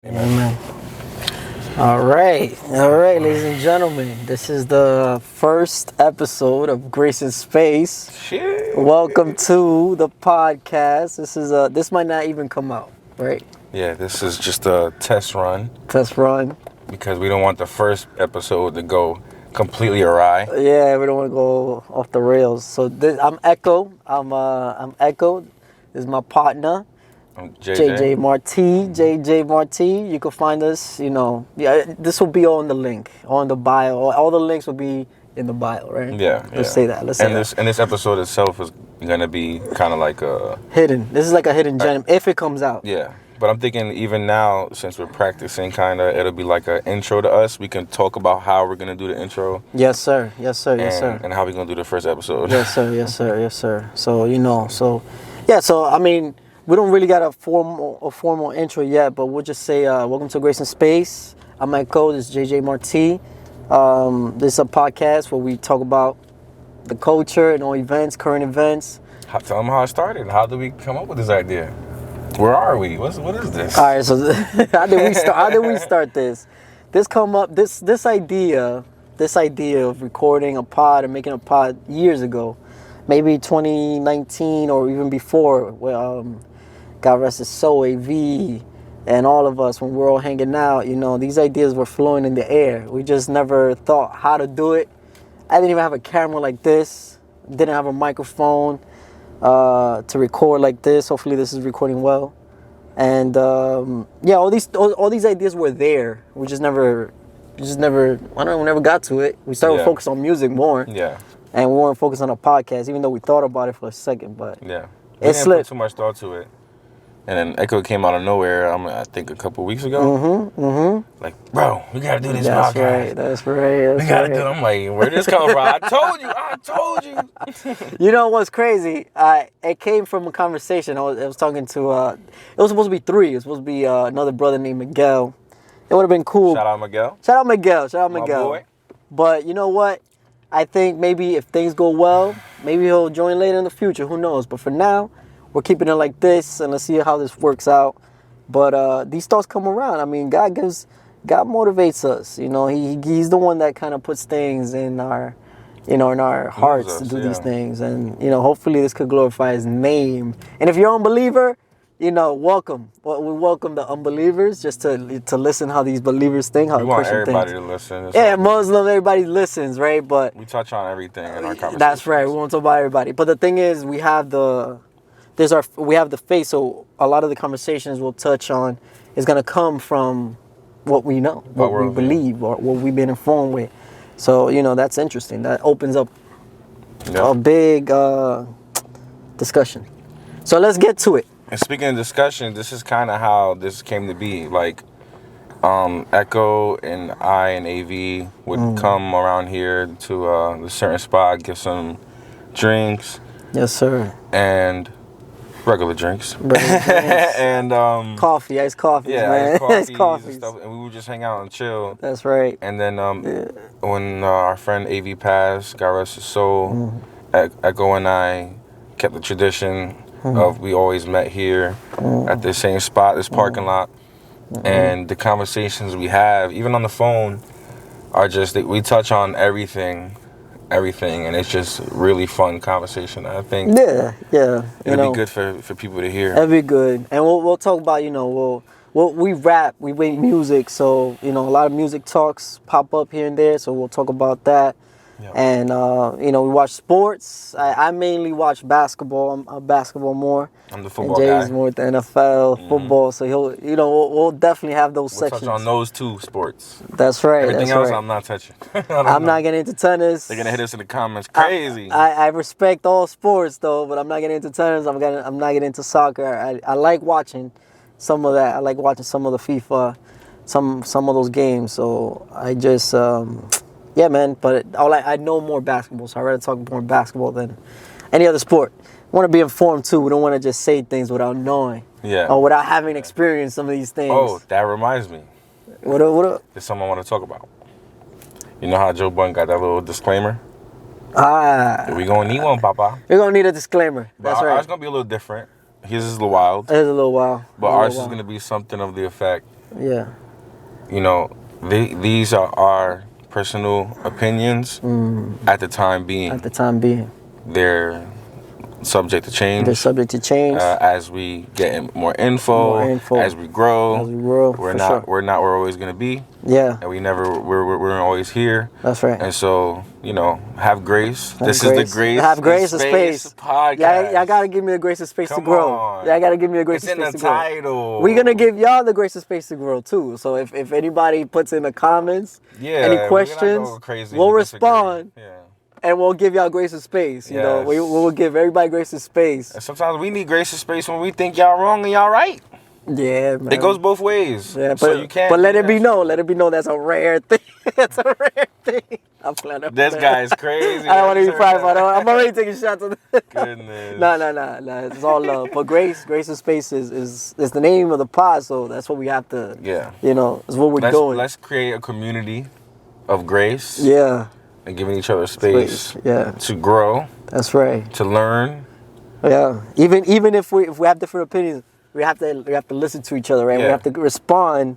Amen. All right, ladies and gentlemen. This is the first episode of Grace in Space. Shit. Welcome to the podcast. This might not even come out, right? Yeah, this is just a test run Test run. because we don't want the first episode to go completely awry. Yeah, we don't want to go off the rails. So I'm Echo. I'm Echo. This is my partner. I'm JJ. JJ Marti. You can find us, this will be on the link, on the bio. All the links will be in the bio, right? Yeah. Let's say that. And this episode itself is gonna be kind of like a hidden. This is like a hidden gem if it comes out. Yeah. But I'm thinking even now, since we're practicing, it'll be like an intro to us. We can talk about how we're gonna do the intro. Yes, sir. And how we're gonna do the first episode. Yes, sir. So I mean, we don't really got a formal intro yet, but we'll just say welcome to Grace in Space. I'm Echo. This is JJ Marti. This is a podcast where we talk about the culture and all events, current events. Tell them how it started. How did we come up with this idea? Where are we? What is this? All right, so how did we start this? This idea of recording a pod and making a pod years ago, maybe 2019 or even before. God rest his soul, AV, and all of us, when we're all hanging out, these ideas were flowing in the air. We just never thought how to do it. I didn't even have a camera like this. Didn't have a microphone to record like this. Hopefully this is recording well. And all these ideas were there. We never got to it. We started focusing on music more. Yeah. And we weren't focused on a podcast, even though we thought about it for a second, but yeah. It slipped. Put too much thought to it. And then Echo came out of nowhere, I think a couple weeks ago. Like, bro, we gotta do this podcast. That's right. We gotta do it. I'm like, where this come from? I told you. You know what's crazy? It came from a conversation. I was talking to, it was supposed to be three. It was supposed to be another brother named Miguel. It would have been cool. Shout out Miguel. My boy. But you know what? I think maybe if things go well, maybe he'll join later in the future. Who knows? But for now, we're keeping it like this, and let's see how this works out. But these thoughts come around. I mean, God motivates us. He's the one that kind of puts things in our hearts to do these things. And hopefully this could glorify His name. And if you're an unbeliever, welcome. Well, we welcome the unbelievers just to listen how these believers think, how we want Christian everybody thinks. to listen. Yeah, Muslim, everybody listens, right? But we touch on everything in our conversation. That's right. We won't talk about everybody. But the thing is, we have the faith, so a lot of the conversations we'll touch on is going to come from what we know, what we believe, or what we've been informed with. So, that's interesting. That opens up a big discussion. So let's get to it. And speaking of discussion, this is kind of how this came to be. Like, Echo and I and AV would come around here to a certain spot, get some drinks. Yes, sir. And regular drinks. And coffee, iced coffee. Yeah, man. iced coffees and stuff. And we would just hang out and chill. That's right. And then when our friend AV passed, God rest his soul, Echo and I kept the tradition of we always met here at the same spot, this parking lot. And the conversations we have, even on the phone, are just we touch on everything, and it's just really fun conversation. I think. Yeah. It'll be good for people to hear. It'll be good, and we'll talk about we rap, we make music, so a lot of music talks pop up here and there. So we'll talk about that. Yep. And we watch sports. I mainly watch basketball. I'm a basketball more. I'm the football and guy. Jay's more the NFL, football. So we'll definitely have those sections. Touch on those two sports. That's right. Everything else, I'm not touching. I'm not getting into tennis. They're gonna hit us in the comments. Crazy. I respect all sports though, but I'm not getting into tennis. I'm not getting into soccer. I like watching some of that. I like watching some of the FIFA, some of those games. So I just. Yeah, man, but I know more basketball, so I'd rather talk more basketball than any other sport. I want to be informed, too. We don't want to just say things without knowing. Yeah. Or without having experienced some of these things. Oh, that reminds me. What up? There's something I want to talk about. You know how Joe Budden got that little disclaimer? We going to need one, Papa. We're going to need a disclaimer. That's right. Ours going to be a little different. His is a little wild. It is a little wild. But ours is going to be something of the effect. Yeah. You know, these are our personal opinions at the time being. At the time being. They're subject to change. They're subject to change. As we get more info, as we grow. We're not where we're always gonna be. Yeah. And we're always here. That's right. And so, you know, have grace. This is the Grace. Have grace and space podcast. Yeah, y'all gotta give me the grace and space to grow. On. Y'all gotta give me the grace and space to grow. It's in the title. We're gonna give y'all the grace and space to grow too. So if anybody puts in the comments any questions, we'll respond. Yeah. And we'll give y'all grace and space. You know, we will give everybody grace and space. And sometimes we need grace and space when we think y'all wrong and y'all right. Yeah, man. It goes both ways. Yeah, so you can't. But let it be known. Let it be known that's a rare thing. That's a rare thing. I'm playing up. This guy's crazy. I don't want to be prideful. I'm already taking shots of this. Goodness. No. It's all love. But grace and space is the name of the pod. So that's what we have to. Yeah. You know, is what we're doing. Let's create a community of grace. Yeah. And giving each other space. Yeah. To grow. That's right. To learn. Yeah. Even if we have different opinions, we have to listen to each other, right? Yeah. We have to respond.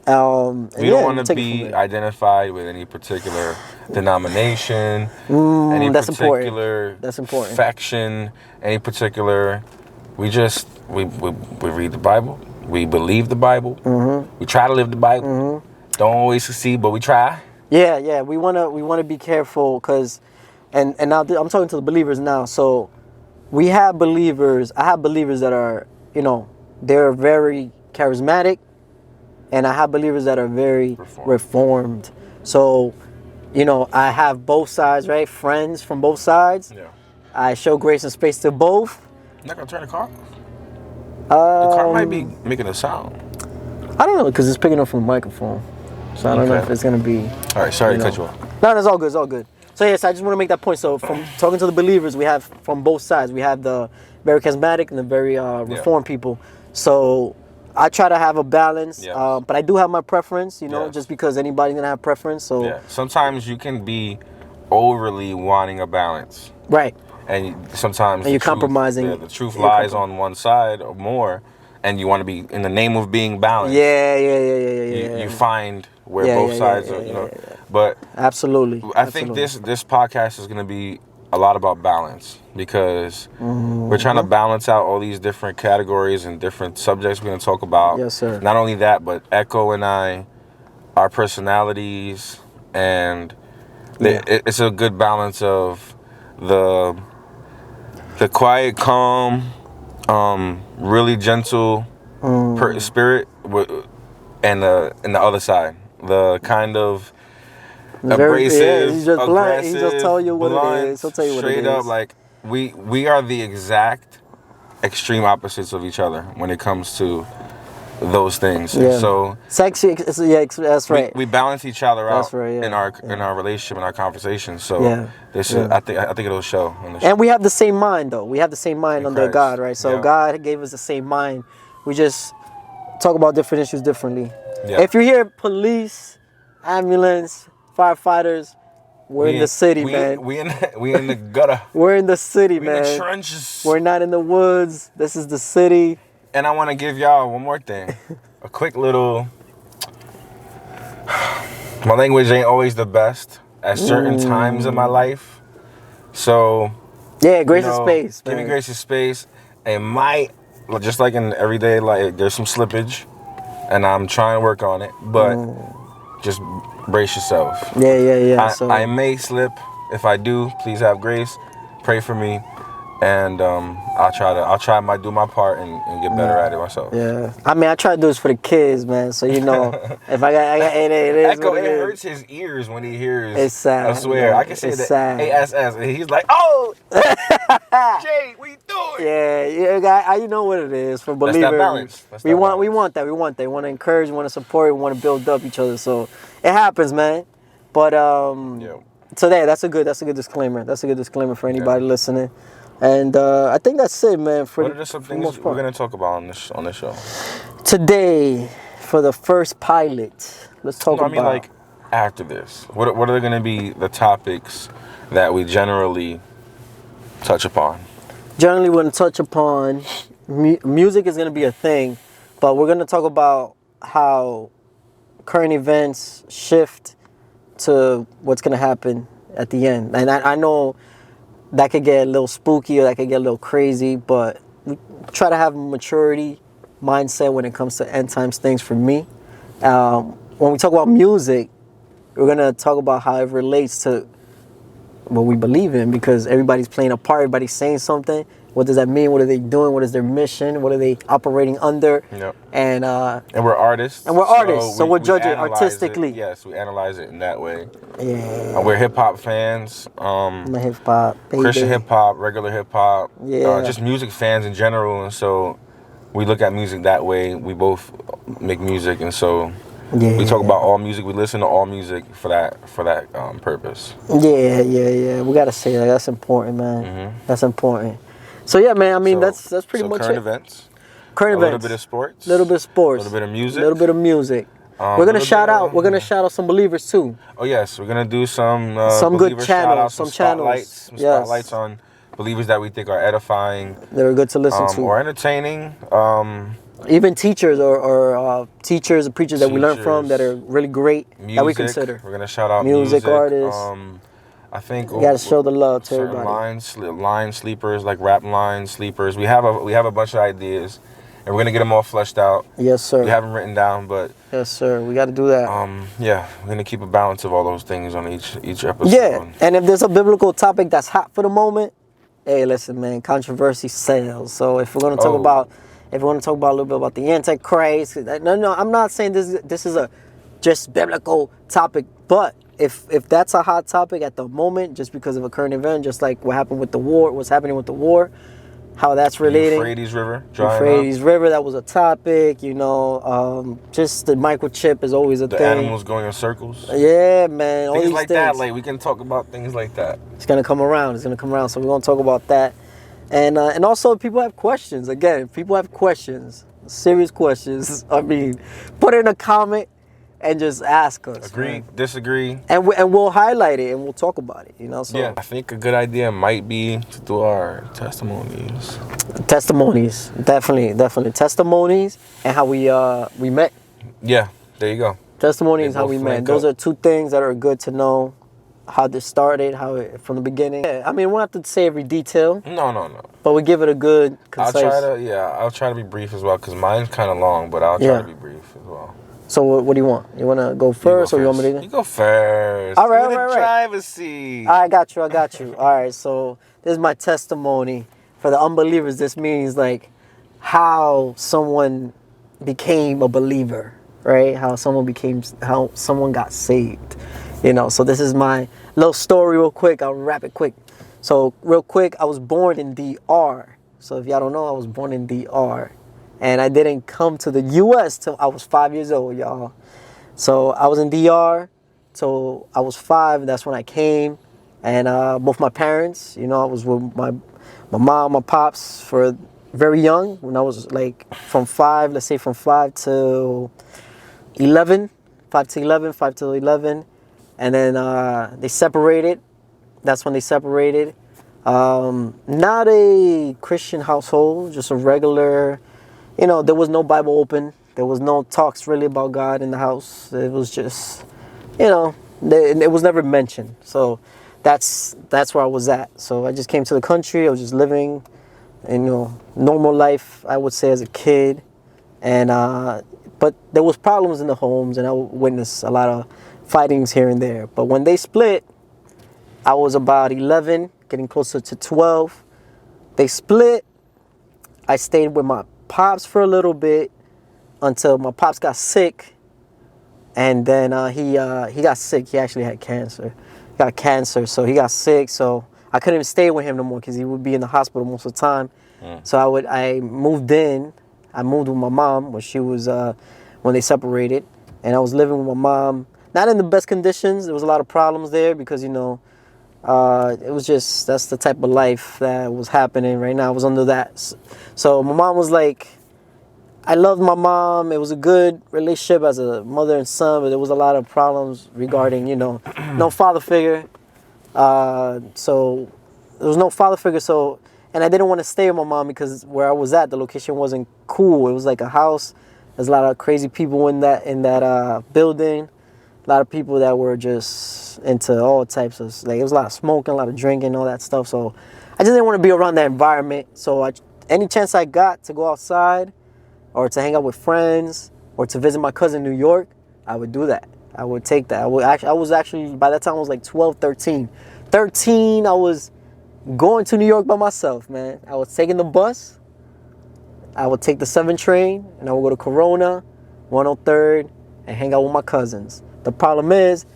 We don't want to be identified with any particular denomination, any particular faction, any particular. We read the Bible. We believe the Bible. Mm-hmm. We try to live the Bible. Mm-hmm. Don't always succeed, but we try. Yeah. We wanna be careful because, and now I'm talking to the believers now. So we have believers. I have believers that are, you know, they're very charismatic, and I have believers that are very reformed. So, you know, I have both sides, right? Friends from both sides. Yeah. I show grace and space to both. You're not gonna turn the car off? The car might be making a sound. I don't know, because it's picking up from the microphone. So I don't know if it's gonna be. All right, sorry to cut you off. No, that's all good. It's all good. So yes, I just want to make that point. So from talking to the believers, we have from both sides. We have the very charismatic and the very reformed people. So I try to have a balance, but I do have my preference, you know, just because anybody's gonna have preference. So sometimes you can be overly wanting a balance, right? And sometimes you're compromising. The truth lies on one side or more, and you want to be in the name of being balanced. Yeah. You find where both sides are, you know. But absolutely, I think this podcast is gonna be a lot about balance because we're trying to balance out all these different categories and different subjects we're going to talk about. Yes, sir. Not only that, but Echo and I, our personalities, and it's a good balance of the quiet, calm, really gentle spirit, and the other side, the kind of abrasive, he's just blunt. He just tell you what blunt, it is. He'll tell you what it is. Straight up, like we are the exact extreme opposites of each other when it comes to those things. Yeah. So sexy. That's right. We balance each other out in our relationship and our conversations. So this is, I think it'll show. And we have the same mind though. We have the same mind under God, right? So God gave us the same mind. We just talk about different issues differently. Yeah. If you hear police, ambulance, firefighters, we're in the city, man. We in the gutter. We're in the city, man. In the trenches. We're not in the woods. This is the city. And I want to give y'all one more thing. A quick little... My language ain't always the best at certain times in my life. So... Yeah, grace and space, man. Give me grace and space. And just like in everyday life, there's some slippage. And I'm trying to work on it. But just brace yourself. Yeah. I may slip. If I do, please have grace. Pray for me. And I'll try do my part and get better at it myself. Yeah, I mean, I try to do this for the kids, man. So you know, if I got it is Echo, what it hurts his ears when he hears. It's sad. I swear, man. I can say that ASS, and he's like, "Oh, Jay, what you doing?" Yeah, you know what it is for believers. That's that balance. We want that. We want to encourage, we want to support, we want to build up each other. So it happens, man. But so that's a good disclaimer. That's a good disclaimer for anybody listening. And I think that's it, man. What are some things we're going to talk about on this show? Today, for the first pilot, let's talk about... I mean, like, after this. What are going to be the topics that we generally touch upon? Generally, we're going to touch upon... music is going to be a thing, but we're going to talk about how current events shift to what's gonna happen at the end. And I know that could get a little spooky or that could get a little crazy, but we try to have a maturity mindset when it comes to end times things for me. When we talk about music, we're gonna talk about how it relates to what we believe in, because everybody's playing a part, everybody's saying something. What does that mean? What are they doing? What is their mission? What are they operating under? Yep. And we're artists. So we're judging analyze artistically. it. Yes, we analyze it in that way. Yeah. And we're hip hop fans. I'm a hip hop, baby. Christian hip hop, regular hip hop. Yeah. Just music fans in general, and so we look at music that way. We both make music, and so we talk about all music. We listen to all music for that purpose. Yeah. We gotta say that. That's important, man. Mm-hmm. That's important. So yeah, man. I mean, that's pretty much current it. Events. Current a events. little bit of sports. A little bit of sports. A little bit of music. A little bit of music. We're gonna shout out. We're gonna shout out some believers too. Oh yes, we're gonna do some good channels. Some channels. Some spotlights on believers that we think are edifying. That are good to listen to. Or entertaining. Even teachers or teachers and preachers that we learn from that are really great music, that we consider. We're gonna shout out music artists. I think you gotta show the love to certain everybody. line sleepers, like rap line sleepers. We have a bunch of ideas, and we're gonna get them all fleshed out. Yes, sir. We have them written down, but yes, sir. We got to do that. Yeah, we're gonna keep a balance of all those things on each episode. Yeah, and if there's a biblical topic that's hot for the moment, hey, listen, man, controversy sells. So if we're gonna talk about, a little bit about the Antichrist, no, I'm not saying this is a just biblical topic, but if that's a hot topic at the moment, just because of a current event, just like what happened with the war, what's happening with the war, how that's relating. Euphrates River. That was a topic, just the microchip is always a thing. The animals going in circles. Yeah, man. Things like that. Like we can talk about things like that. It's gonna come around. So we're gonna talk about that, and also if people have questions. Again, if people have questions, serious questions. I mean, put in a comment and just ask us. Agree, man. Disagree, and we'll highlight it and we'll talk about it. So yeah, I think a good idea might be to do our testimonies. Testimonies, definitely testimonies, and how we met. Yeah, there you go. Testimonies, how we met. Those are two things that are good to know. How this started, from the beginning. Yeah, I mean, we won't have to say every detail. No. But we give it a good, concise. I'll try to be brief as well, because mine's kind of long, but I'll try to be brief as well. So what do you want? You want to go first, or you want me to? You go first. All right. Driver's seat. I got you. All right, so this is my testimony. For the unbelievers, this means like how someone became a believer, right? How someone got saved. So this is my little story real quick. I'll wrap it quick. So real quick, I was born in DR. So if y'all don't know, I was born in DR. And I didn't come to the U.S. till I was 5 years old, y'all. So I was in DR till I was 5. That's when I came. And both my parents, I was with my mom, my pops for very young. When I was like from 5 to 11. 5 to 11. And then they separated. That's when they separated. Not a Christian household, just a regular, there was no Bible open. There was no talks really about God in the house. It was just, it was never mentioned. So that's where I was at. So I just came to the country. I was just living, normal life, I would say, as a kid. And but there was problems in the homes, and I witnessed a lot of fightings here and there. But when they split, I was about 11, getting closer to 12. They split. I stayed with my pops for a little bit until my pops got sick. And then he got sick. He actually had cancer. He got cancer, so he got sick. So I couldn't stay with him no more because he would be in the hospital most of the time. So I moved in. I moved with my mom when she was when they separated, and I was living with my mom. Not in the best conditions. There was a lot of problems there because, it was just, that's the type of life that was happening right now. I was under that. So my mom was like, I loved my mom. It was a good relationship as a mother and son, but there was a lot of problems regarding, no father figure. So there was no father figure. And I didn't want to stay with my mom because where I was at, the location wasn't cool. It was like a house There's a lot of crazy people in that building. A lot of people that were just into all types of, like, it was a lot of smoking, a lot of drinking, all that stuff. So I just didn't want to be around that environment. So any chance I got to go outside or to hang out with friends or to visit my cousin in New York, I would do that. I would take that. I was actually, by that time I was like 12, 13. 13, I was going to New York by myself, man. I was taking the bus. I would take the 7 train and I would go to Corona, 103rd, and hang out with my cousins. The problem is,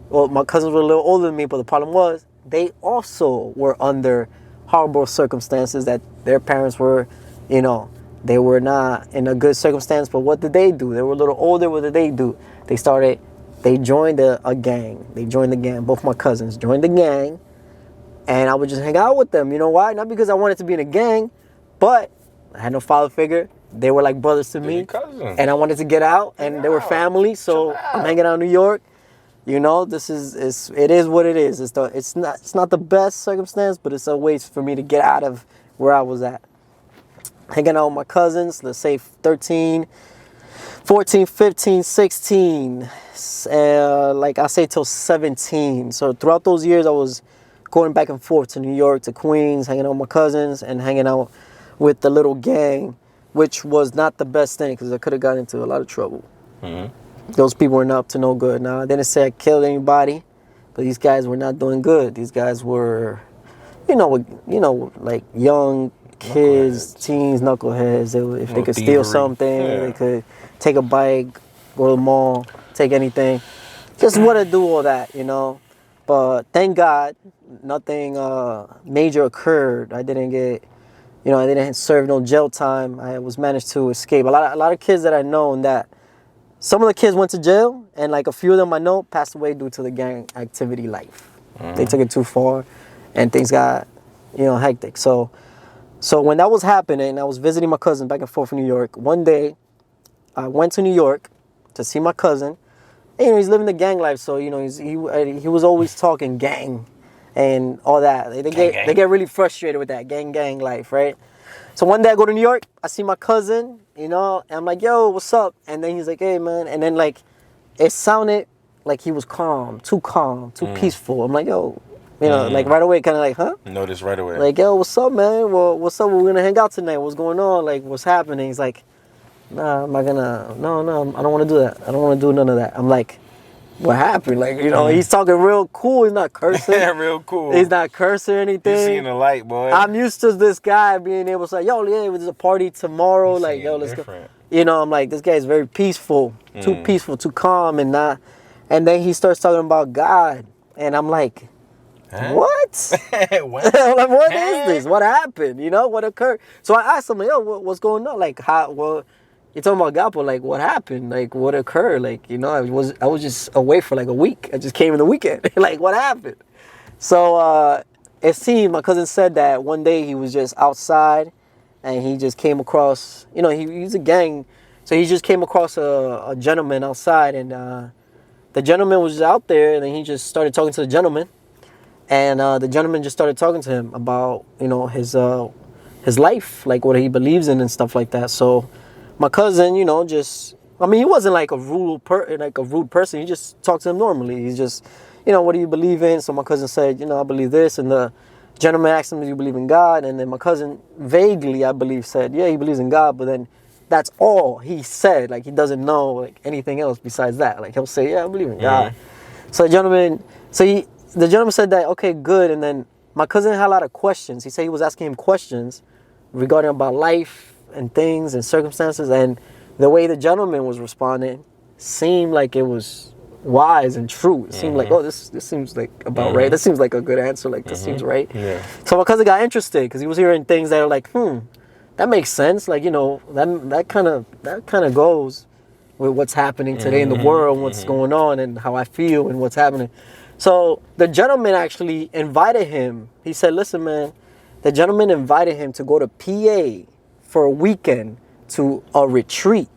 well, my cousins were a little older than me, but the problem was they also were under horrible circumstances that their parents were, you know, they were not in a good circumstance. But what did they do? They were a little older. What did they do? They joined a gang. They joined the gang. Both my cousins joined the gang. And I would just hang out with them. You know why? Not because I wanted to be in a gang, but I had no father figure. They were like brothers to me. And I wanted to get out, and they were family. So I'm hanging out in New York. You know, it is what it is. It's not the best circumstance, but it's a way for me to get out of where I was at. Hanging out with my cousins, let's say 13, 14, 15, 16, like I say till 17. So throughout those years, I was going back and forth to New York, to Queens, hanging out with my cousins and hanging out with the little gang, which was not the best thing because I could have gotten into a lot of trouble. Mm-hmm. Those people were not up to no good. Now, I didn't say I killed anybody, but these guys were not doing good. These guys were, like young kids, teens, knuckleheads. If they could steal something, they could take a bike, go to the mall, take anything. Just want to do all that, you know. But thank God, nothing major occurred. I didn't serve no jail time. I was managed to escape. A lot of kids that I know, and that some of the kids went to jail, and like a few of them I know passed away due to the gang activity life. Mm-hmm. They took it too far, and things got, hectic. So when that was happening, I was visiting my cousin back and forth from New York. One day, I went to New York to see my cousin. And, he's living the gang life, so he was always talking gang and all that. They get really frustrated with that gang life, right? So one day I go to New York, I see my cousin, and I'm like, yo, what's up? And then he's like, hey, man. And then, like, it sounded like he was too calm, too peaceful. I'm like, yo, like right away, kind of like, huh? Notice right away. Like, yo, what's up, man? Well, what's up? We're going to hang out tonight. What's going on? Like, what's happening? He's like, nah, I'm not gonna, no, I don't want to do that. I don't want to do none of that. I'm like, what happened? Like, he's talking real cool. He's not cursing. Yeah, real cool. He's not cursing or anything. He's seeing the light, boy. I'm used to this guy being able to say, yo, yeah, there's a party tomorrow. He's like, yo, let's go. I'm like, this guy is very peaceful, too peaceful, too calm, and then he starts talking about God, and I'm like, huh? What? What? I'm like, what is this? What happened? What occurred? So I asked him, like, yo, what's going on? Like, you're talking about God, but like, what happened? Like, what occurred? Like, I was just away for like a week. I just came in the weekend. Like, what happened? So it seemed, my cousin said that one day he was just outside and he just came across, he's a gang. So he just came across a gentleman outside, and the gentleman was out there, and then he just started talking to the gentleman. And the gentleman just started talking to him about, his life, like what he believes in and stuff like that. So my cousin, he wasn't like a rude person. He just talked to him normally. He's just, what do you believe in? So my cousin said, I believe this. And the gentleman asked him, do you believe in God? And then my cousin vaguely, I believe, said, yeah, he believes in God. But then that's all he said. Like, he doesn't know like anything else besides that. Like, he'll say, yeah, I believe in God. So the gentleman said that, okay, good. And then my cousin had a lot of questions. He said he was asking him questions regarding about life and things and circumstances, and the way the gentleman was responding seemed like it was wise and true. It seemed like, oh, this seems like about right. This seems like a good answer. Like, this seems right. Yeah. So my cousin got interested because he was hearing things that are like, that makes sense. Like, that kind of goes with what's happening today in the world, what's going on, and how I feel and what's happening. So the gentleman actually invited him. He said, listen, man, the gentleman invited him to go to PA for a weekend to a retreat.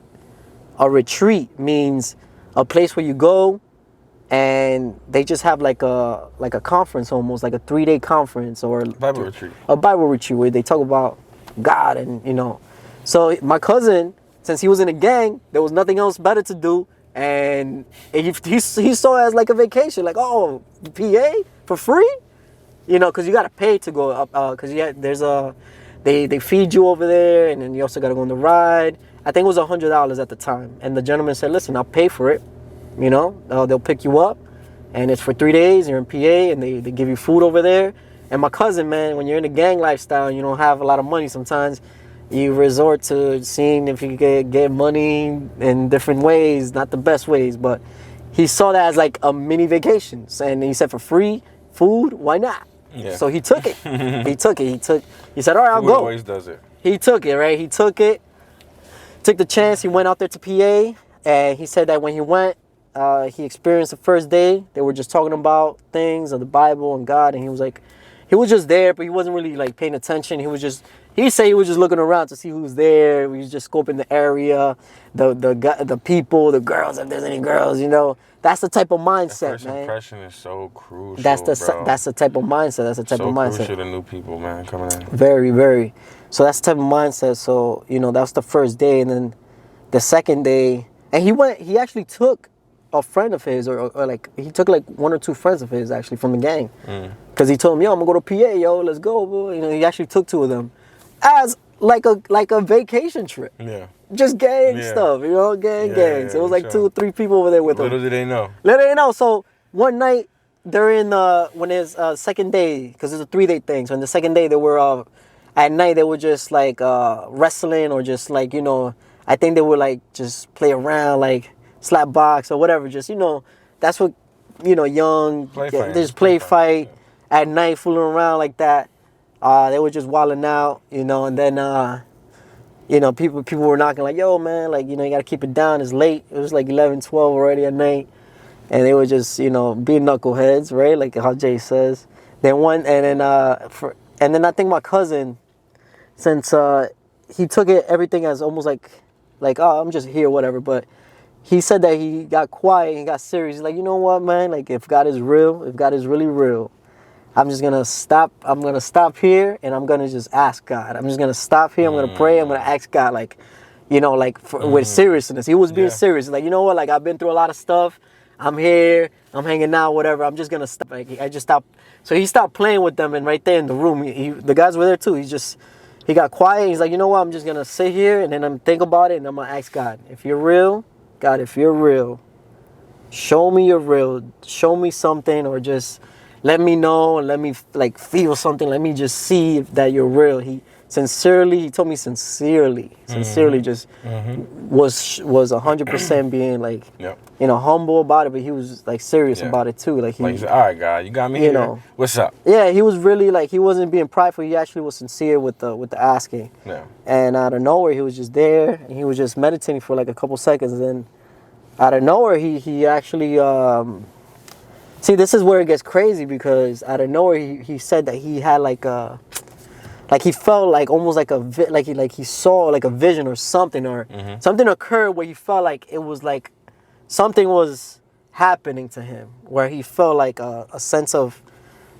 A retreat means a place where you go and they just have like a conference, almost like a 3-day conference, or Bible retreat. A Bible retreat where they talk about God and So my cousin since he was in a gang, there was nothing else better to do. And he saw it as like a vacation. Like, oh, PA for free? You know, because you got to pay to go up. Because they feed you over there. And then you also got to go on the ride. I think it was $100 at the time. And the gentleman said, listen, I'll pay for it. You know, they'll pick you up. And it's for 3 days. You're in PA. And they give you food over there. And my cousin, man, when you're in a gang lifestyle and you don't have a lot of money, sometimes you resort to seeing if you could get money in different ways, not the best ways, but he saw that as like a mini vacation. And he said, for free food, why not? Yeah. So he took it. He said, all right, I'll Food go. always does it. He took it, right? He took the chance. He went out there to PA, and he said that when he went, he experienced the first day. They were just talking about things of the Bible and God, and he was like, he was just there, but he wasn't really like paying attention. He said he was just looking around to see who's there. He was just scoping the area, the people, the girls, if there's any girls, you know. That's the type of mindset, First man. impression is so crucial. That's the type of mindset. That's the type of mindset. So crucial to new people, man, coming in. Very, very. So that's the type of mindset. So, you know, that's the first day. And then the second day, and he actually took a friend of his, or like, he took like 1 or 2 friends of his actually from the gang. Because he told him, yo, I'm going to go to PA, yo, let's go, boy. You know, he actually took 2 of them as like a vacation trip. Yeah. Just gang stuff, you know, gangs. It was like 2 or 3 people over there with them. Little did they know. So one night during when it's second day, because it's a 3-day thing. So in the second day, they were at night they were just like wrestling, or just like, you know, I think they would like just play around, like slap box or whatever. Just, you know, that's what, you know, young, they just play fight at night, fooling around like that. They were just wilding out, you know, and then you know, people were knocking like, yo, man, like, you know, you got to keep it down. It's late. It was like 11, 12 already at night. And they were just, you know, being knuckleheads, right? Like how Jay says. Then I think my cousin, since he took everything as almost like, oh, I'm just here, whatever. But he said that he got quiet, he got serious. He's like, you know what, man? Like, if God is real, if God is really real, I'm just going to stop. I'm going to stop here, and I'm going to just ask God. I'm just going to stop here. I'm going to pray. I'm going to ask God, like, you know, like with seriousness. He was being serious. Like, you know what? Like, I've been through a lot of stuff. I'm here. I'm hanging out, whatever. I'm just going to stop. Like, I just stopped. So he stopped playing with them, and right there in the room, the guys were there too. He got quiet. He's like, you know what? I'm just going to sit here, and then I'm think about it, and I'm going to ask God, if you're real, God, if you're real, show me you're real. Show me something, or just let me know, and let me like feel something. Let me just see that you're real. He told me sincerely just was 100% being like, you know, humble about it, but he was like serious about it too. Like he said, all right, God, you got me here. Know, what's up? Yeah, he was really like, he wasn't being prideful. He actually was sincere with the asking. Yeah. And out of nowhere, he was just there, and he was just meditating for like a couple seconds, and then out of nowhere, he actually see, this is where it gets crazy, because out of nowhere he said that he had like he felt like almost like he saw like a vision or something, or something occurred where he felt like it was like something was happening to him, where he felt like a sense of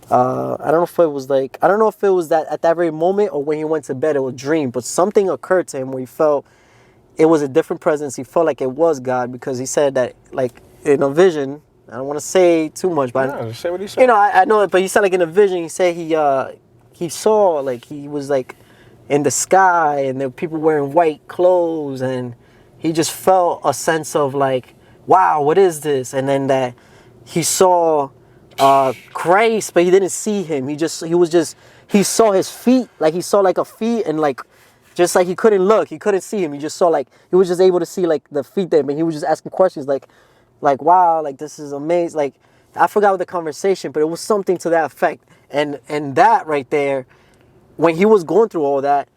I don't know if it was that at that very moment, or when he went to bed, it was a dream, but something occurred to him where he felt it was a different presence. He felt like it was God, because he said that like in a vision. I don't want to say too much, but just say what he said. You know, I know it, but he said like in a vision, he said he saw like he was like in the sky, and there were people wearing white clothes, and he just felt a sense of like, wow, what is this? And then that he saw Christ, but he didn't see him. He saw his feet, like he saw like a feet, and like just like he couldn't look, he couldn't see him. He just saw like he was just able to see like the feet there, but he was just asking questions like, wow, like this is amazing. Like, I forgot what the conversation, but it was something to that effect. And that right there, when he was going through all that,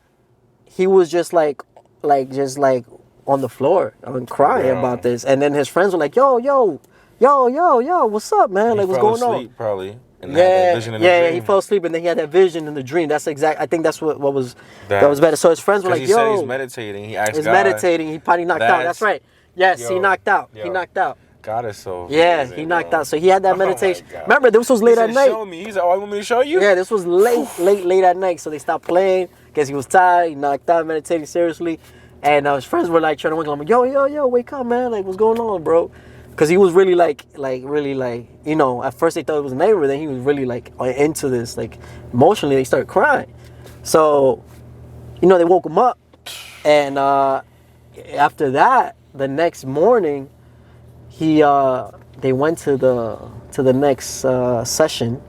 he was just like on the floor and crying about this. And then his friends were like, yo, what's up, man? Like, what's going on? He fell asleep, probably. He fell asleep, and then he had that vision in the dream. That's exact. I think that's what was better. So his friends were like, he said he's meditating. He asked God. He's meditating. He probably knocked out. That's right. Yes, he knocked out. He knocked out. God is so amazing, he knocked out. So he had that meditation. Remember, this was late at night. Show me. He's like, oh, you want me to show you? Yeah, this was late at night. So they stopped playing. Guess he was tired. He knocked out, meditating seriously. And his friends were like trying to wake him up. Yo, wake up, man. Like, what's going on, bro? Because he was really really you know, at first they thought it was a neighbor. Then he was really like into this, like emotionally. They started crying. So, you know, they woke him up. And after that, the next morning, they went to the next session,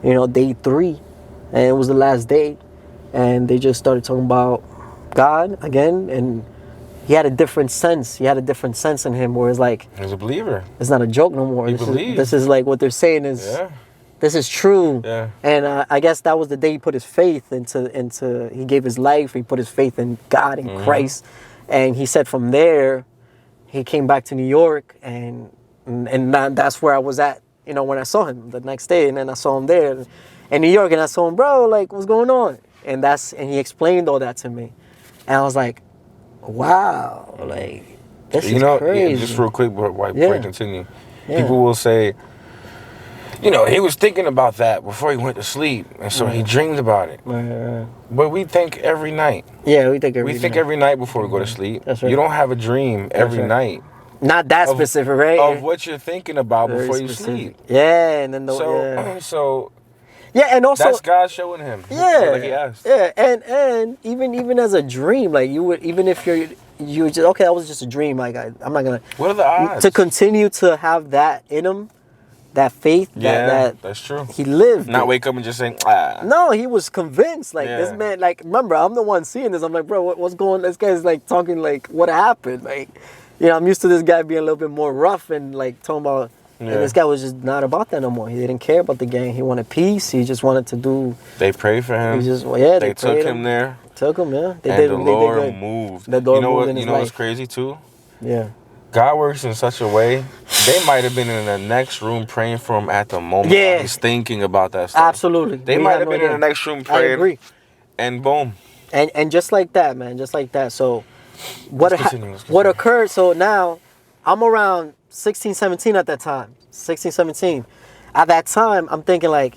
you know, day 3. And it was the last day. And they just started talking about God again, and he had a different sense. He had a different sense in him where it's like, he was a believer. It's not a joke no more. This is like what they're saying is, this is true. Yeah. And I guess that was the day he put his faith into he gave his life. He put his faith in God and Christ. And he said from there, he came back to New York, and that's where I was at, you know, when I saw him the next day. And then I saw him there in New York, and I saw him, bro, like, what's going on? And he explained all that to me. And I was like, wow, like, this is crazy. Just real quick before I continue. People will say, you know, he was thinking about that before he went to sleep, and so he dreamed about it. But we think every night. Yeah, we think every night. We think every night before we go to sleep. That's right. You don't have a dream every night. Not that specific, right? Of what you're thinking about before you sleep. Yeah, and then so yeah, and also that's God showing him. Yeah, like he asked. Yeah, and even as a dream, like you would, even if you were just okay, that was just a dream. Like I'm not gonna. What are the odds to continue to have that in him, that faith? That's true. He lived. Not wake up and just saying, ah. No, he was convinced. Like this man. Like remember, I'm the one seeing this. I'm like, bro, what's going? This guy's like talking like what happened? Like, you know, I'm used to this guy being a little bit more rough and like talking about. And this guy was just not about that no more. He didn't care about the gang. He wanted peace. He just wanted to do. They prayed for him. They took him there. Took him, yeah. The Lord moved. The Lord moved in his life. You know what's crazy too? Yeah. God works in such a way. They might have been in the next room praying for him at the moment. Yeah. He's thinking about that stuff. Absolutely. They might have been in the next room praying. I agree. And boom. And just like that, man. Just like that. So what occurred? So now I'm around 16, 17 at that time. 16, 17. At that time, I'm thinking like,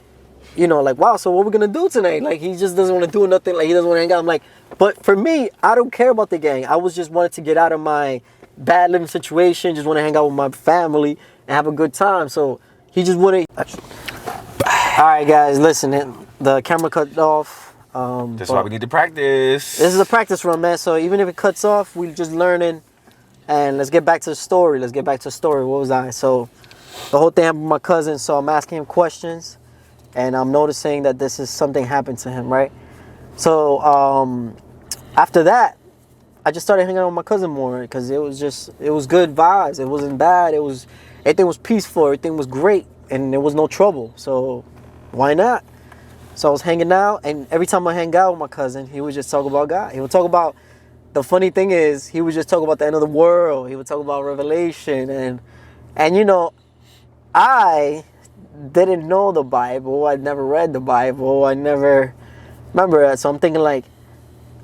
you know, like, wow, so what we're going to do tonight? Like, he just doesn't want to do nothing. Like, he doesn't want to hang out. I'm like, but for me, I don't care about the gang. I was just wanted to get out of my bad living situation. Just want to hang out with my family and have a good time. So he just wanted. All right, guys, listen. The camera cut off. That's why we need to practice. This is a practice run, man. So even if it cuts off, we're just learning. And let's get back to the story. What was I? So the whole thing happened with my cousin. So I'm asking him questions. And I'm noticing that this is something happened to him, right? So after that, I just started hanging out with my cousin more because it was good vibes. It wasn't bad. Everything was peaceful. Everything was great. And there was no trouble. So why not? So I was hanging out. And every time I hang out with my cousin, he would just talk about God. He would talk about, the funny thing is, he would just talk about the end of the world. He would talk about Revelation. And you know, I didn't know the Bible. I'd never read the Bible. I never remember that. So I'm thinking like,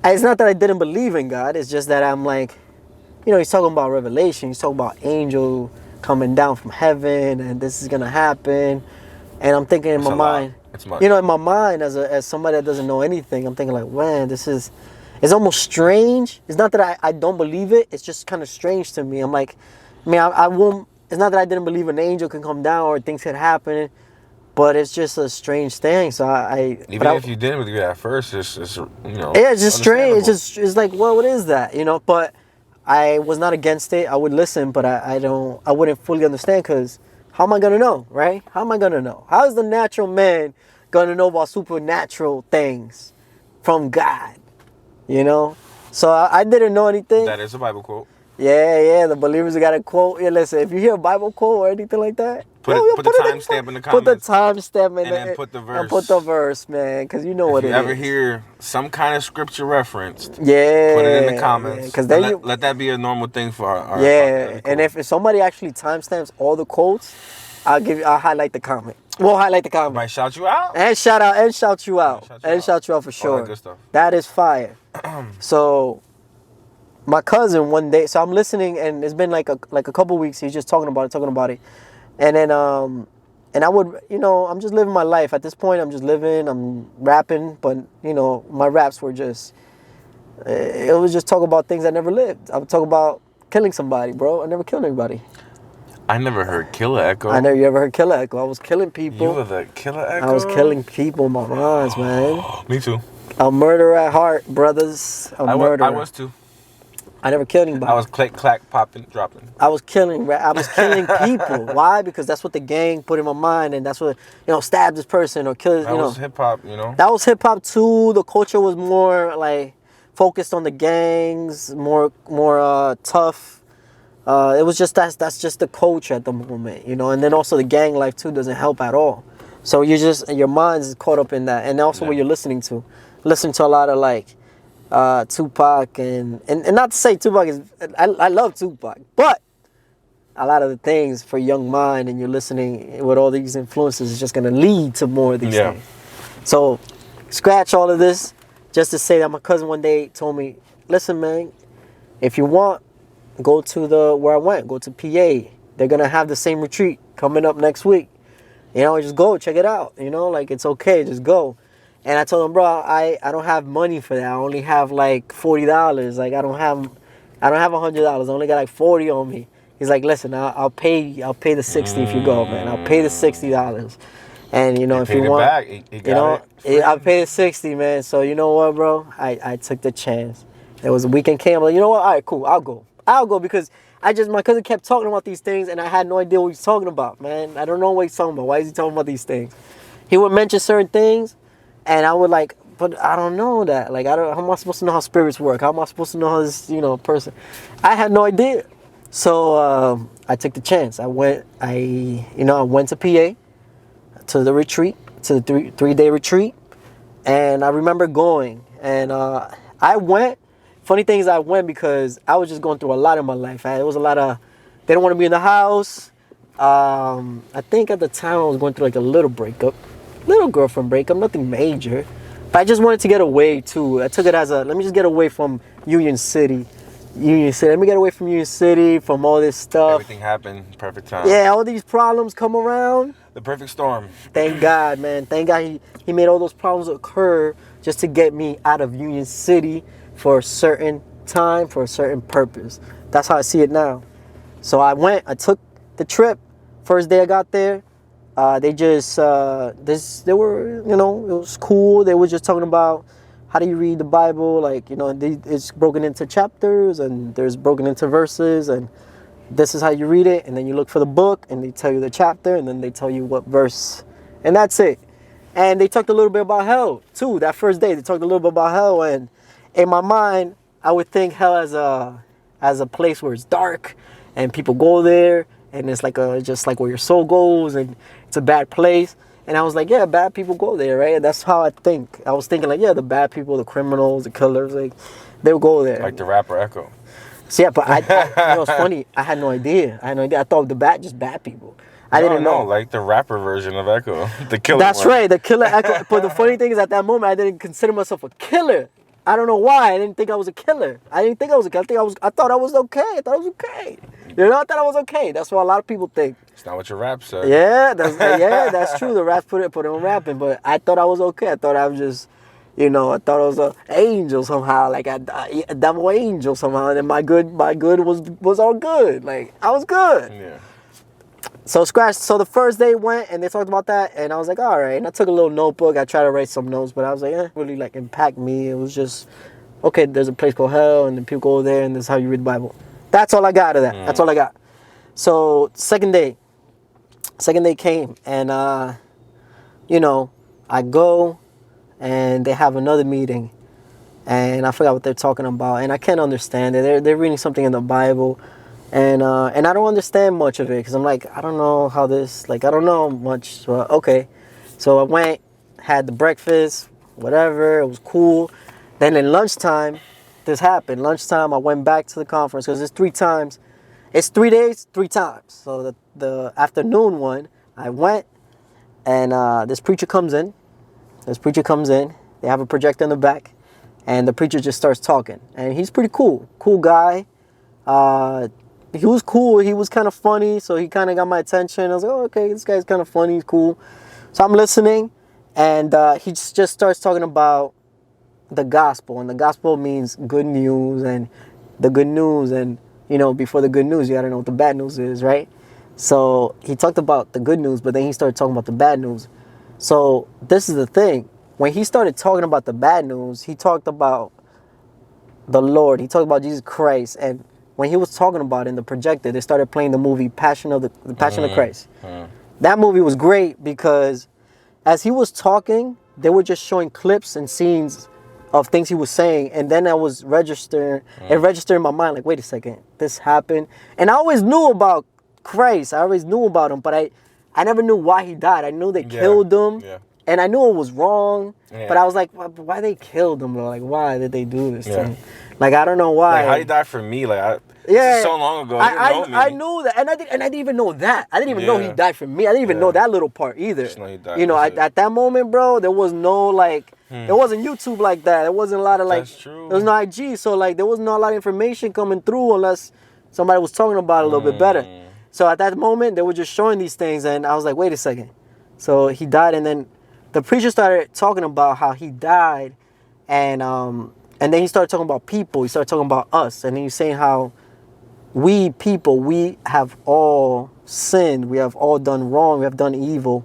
it's not that I didn't believe in God. It's just that I'm like, you know, he's talking about Revelation. He's talking about angel coming down from heaven and this is going to happen. And I'm thinking in my mind, you know, in my mind as somebody that doesn't know anything, I'm thinking like, man, it's almost strange. It's not that I don't believe it. It's just kind of strange to me. I'm like, I won't. It's not that I didn't believe an angel can come down or things could happen, but it's just a strange thing. So even if you didn't believe it at first, it's you know. Yeah, it's just strange. It's like, well, what is that? You know, but I was not against it. I would listen, but I wouldn't fully understand because how am I gonna know, right? How am I gonna know? How is the natural man gonna know about supernatural things from God? You know, so I didn't know anything. That is a Bible quote. Yeah, the believers got a quote. Yeah, listen, if you hear a Bible quote or anything like that, put the timestamp in the comments. Put the timestamp in and then put the verse. And put the verse, man, because you know what it is. If you ever hear some kind of scripture referenced, put it in the comments. Because let that be a normal thing for our and if somebody actually timestamps all the quotes, I'll highlight the comment. We'll highlight the comment. Might shout you out. And shout you out for sure. All that good stuff. That is fire. So my cousin one day, so I'm listening, and it's been like a couple weeks. He's just talking about it, and then and I would, you know, I'm just living my life at this point. I'm just living. I'm rapping, but you know, my raps were just It was just talk about things I never lived. I would talk about killing somebody, bro. I never killed anybody. I never heard Killer Echo. You ever heard Killer Echo? I was killing people. You were the Killer Echo? I was killing people in my rhymes, man. Me too. A murderer at heart, brothers. A murderer. I was too. I never killed anybody. I was click, clack, popping, dropping. I was killing people. Why? Because that's what the gang put in my mind, and that's what, stab this person or kill. That was hip hop, That was hip hop too. The culture was more like focused on the gangs, more tough. It was just that's just the culture at the moment, and then also the gang life too doesn't help at all. So your mind's caught up in that, and also what you're listening to. Listen to a lot of like Tupac and not to say Tupac is I love Tupac, but a lot of the things for young mind and you're listening with all these influences is just gonna lead to more of these things. So scratch all of this just to say that my cousin one day told me, listen man, if you want, go to where I went, go to PA. They're gonna have the same retreat coming up next week. Just go check it out. Like it's okay, just go. And I told him, bro, I don't have money for that. I only have like $40. Like I don't have $100. I only got like 40 on me. He's like, listen, I'll pay the 60 if you go, man. I'll pay the $60. And if you want, I'll pay the 60, man. So you know what, bro? I took the chance. There was a weekend came. I'm like, you know what? All right, cool. I'll go because my cousin kept talking about these things and I had no idea what he's talking about, man. I don't know what he's talking about. Why is he talking about these things? He would mention certain things. And I would like, but I don't know that. Like, how am I supposed to know how spirits work? How am I supposed to know how this, person? I had no idea. So I took the chance. I went to PA, to the retreat, to the three-day retreat. And I remember going. And I went. Funny thing is I went because I was just going through a lot in my life. It was a lot of, they don't want to be in the house. I think at the time I was going through like a little breakup. Little girlfriend breakup, nothing major. But I just wanted to get away too. I took it as let me just get away from Union City. Let me get away from Union City, from all this stuff. Everything happened, perfect time. Yeah, all these problems come around. The perfect storm. Thank God, man. Thank God he made all those problems occur just to get me out of Union City for a certain time, for a certain purpose. That's how I see it now. So I took the trip. First day I got there. They were, it was cool. They were just talking about how do you read the Bible, like, it's broken into chapters and there's broken into verses and this is how you read it. And then you look for the book and they tell you the chapter and then they tell you what verse and that's it. And they talked a little bit about hell too. That first day they talked a little bit about hell, and in my mind, I would think hell as a place where it's dark and people go there and it's like just like where your soul goes and it's a bad place. And I was like, yeah, bad people go there, right? And that's how I think. I was thinking like, yeah, the bad people, the criminals, the killers, like they would go there. Like the rapper Echo. So yeah, but it's funny. I had no idea. I thought just bad people. I didn't know. Like the rapper version of Echo, the killer. That's one. right, the killer Echo. But the funny thing is, at that moment, I didn't consider myself a killer. I don't know why. I didn't think I was a killer. I thought I was okay. I thought I was okay. I thought I was okay. That's what a lot of people think. It's not what your rap said. Yeah, that's true. The rap put it on rapping, but I thought I was okay. I thought I was just, I thought I was an angel somehow, like a devil angel somehow. And then my good was all good. Like I was good. Yeah. So the first day went and they talked about that and I was like, all right. And I took a little notebook. I tried to write some notes, but I was like, really like impact me. It was just, okay, there's a place called hell and then people go there and this is how you read the Bible. That's all I got out of that. That's all I got. So second day came and, I go and they have another meeting and I forgot what they're talking about and I can't understand it. They're reading something in the Bible. And I don't understand much of it because I'm like, I don't know how this, like, I don't know much. So, okay. So I went, had the breakfast, whatever. It was cool. Then in lunchtime, this happened. Lunchtime, I went back to the conference because it's 3 times. It's 3 days, 3 times. So the afternoon one, I went and this preacher comes in. They have a projector in the back. And the preacher just starts talking. And he's pretty cool. Cool guy. He was cool. He was kind of funny, so he kind of got my attention. I was like, oh, okay, this guy's kind of funny. He's cool. So I'm listening, and he just starts talking about the gospel, and the gospel means good news, and the good news, and before the good news, you gotta know what the bad news is, right? So he talked about the good news, but then he started talking about the bad news. So this is the thing. When he started talking about the bad news, he talked about the Lord. He talked about Jesus Christ. And when he was talking about it in the projector, they started playing the movie Passion of Christ. That movie was great because as he was talking, they were just showing clips and scenes of things he was saying. And then I was registering, it registered in my mind, like, wait a second, this happened. And I always knew about Christ. I always knew about him, but I never knew why he died. I knew they killed him, and I knew it was wrong, but I was like, why they killed him, bro? Like, why did they do this to him? Like, I don't know why. Like, how he died for me? Like, this is so long ago. I knew that, and I didn't even know that. I didn't even know he died for me. I didn't even know that little part either. Just know he died. At that moment, bro, there was no like, there wasn't YouTube like that. There wasn't a lot of like, that's true. There was no IG, so like, there was not a lot of information coming through unless somebody was talking about it a little bit better. So at that moment, they were just showing these things, and I was like, wait a second. So he died, and then the preacher started talking about how he died, and then he started talking about people. He started talking about us, and then he was saying how we people, we have all sinned. We have all done wrong. We have done evil.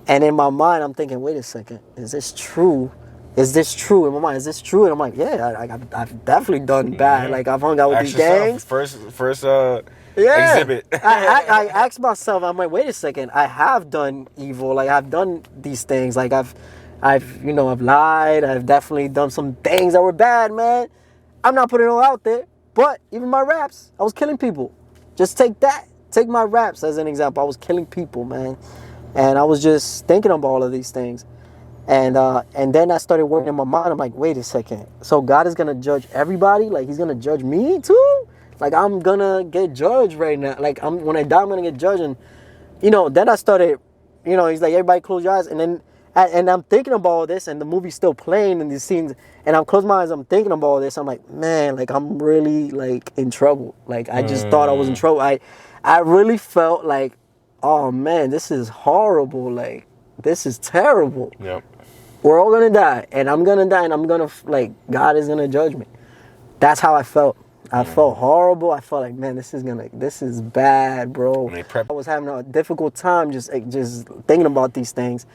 And in my mind, I'm thinking, wait a second. Is this true? Is this true? In my mind, is this true? And I'm like, yeah, I've definitely done bad. Like, I've hung out with these gangs. First exhibit. I asked myself, I'm like, wait a second. I have done evil. Like, I've done these things. Like, I've lied. I've definitely done some things that were bad, man. I'm not putting it all out there. But even my raps, I was killing people. Just take that. Take my raps as an example. I was killing people, man. And I was just thinking about all of these things. And then I started working in my mind. I'm like, wait a second. So God is going to judge everybody? Like, he's going to judge me too? Like, I'm going to get judged right now. Like, when I die, I'm going to get judged. And, then I started, he's like, everybody close your eyes. And then, and I'm thinking about all this, and the movie's still playing and these scenes. And I'm closing my eyes, I'm thinking about all this. I'm like, man, like, I'm really, like, in trouble. Like, I just thought I was in trouble. I really felt like, oh, man, this is horrible. Like, this is terrible. Yep. We're all going to die. And I'm going to die, and I'm going to, like, God is going to judge me. That's how I felt. I felt horrible. I felt like, man, this is bad, bro. I was having a difficult time just thinking about these things.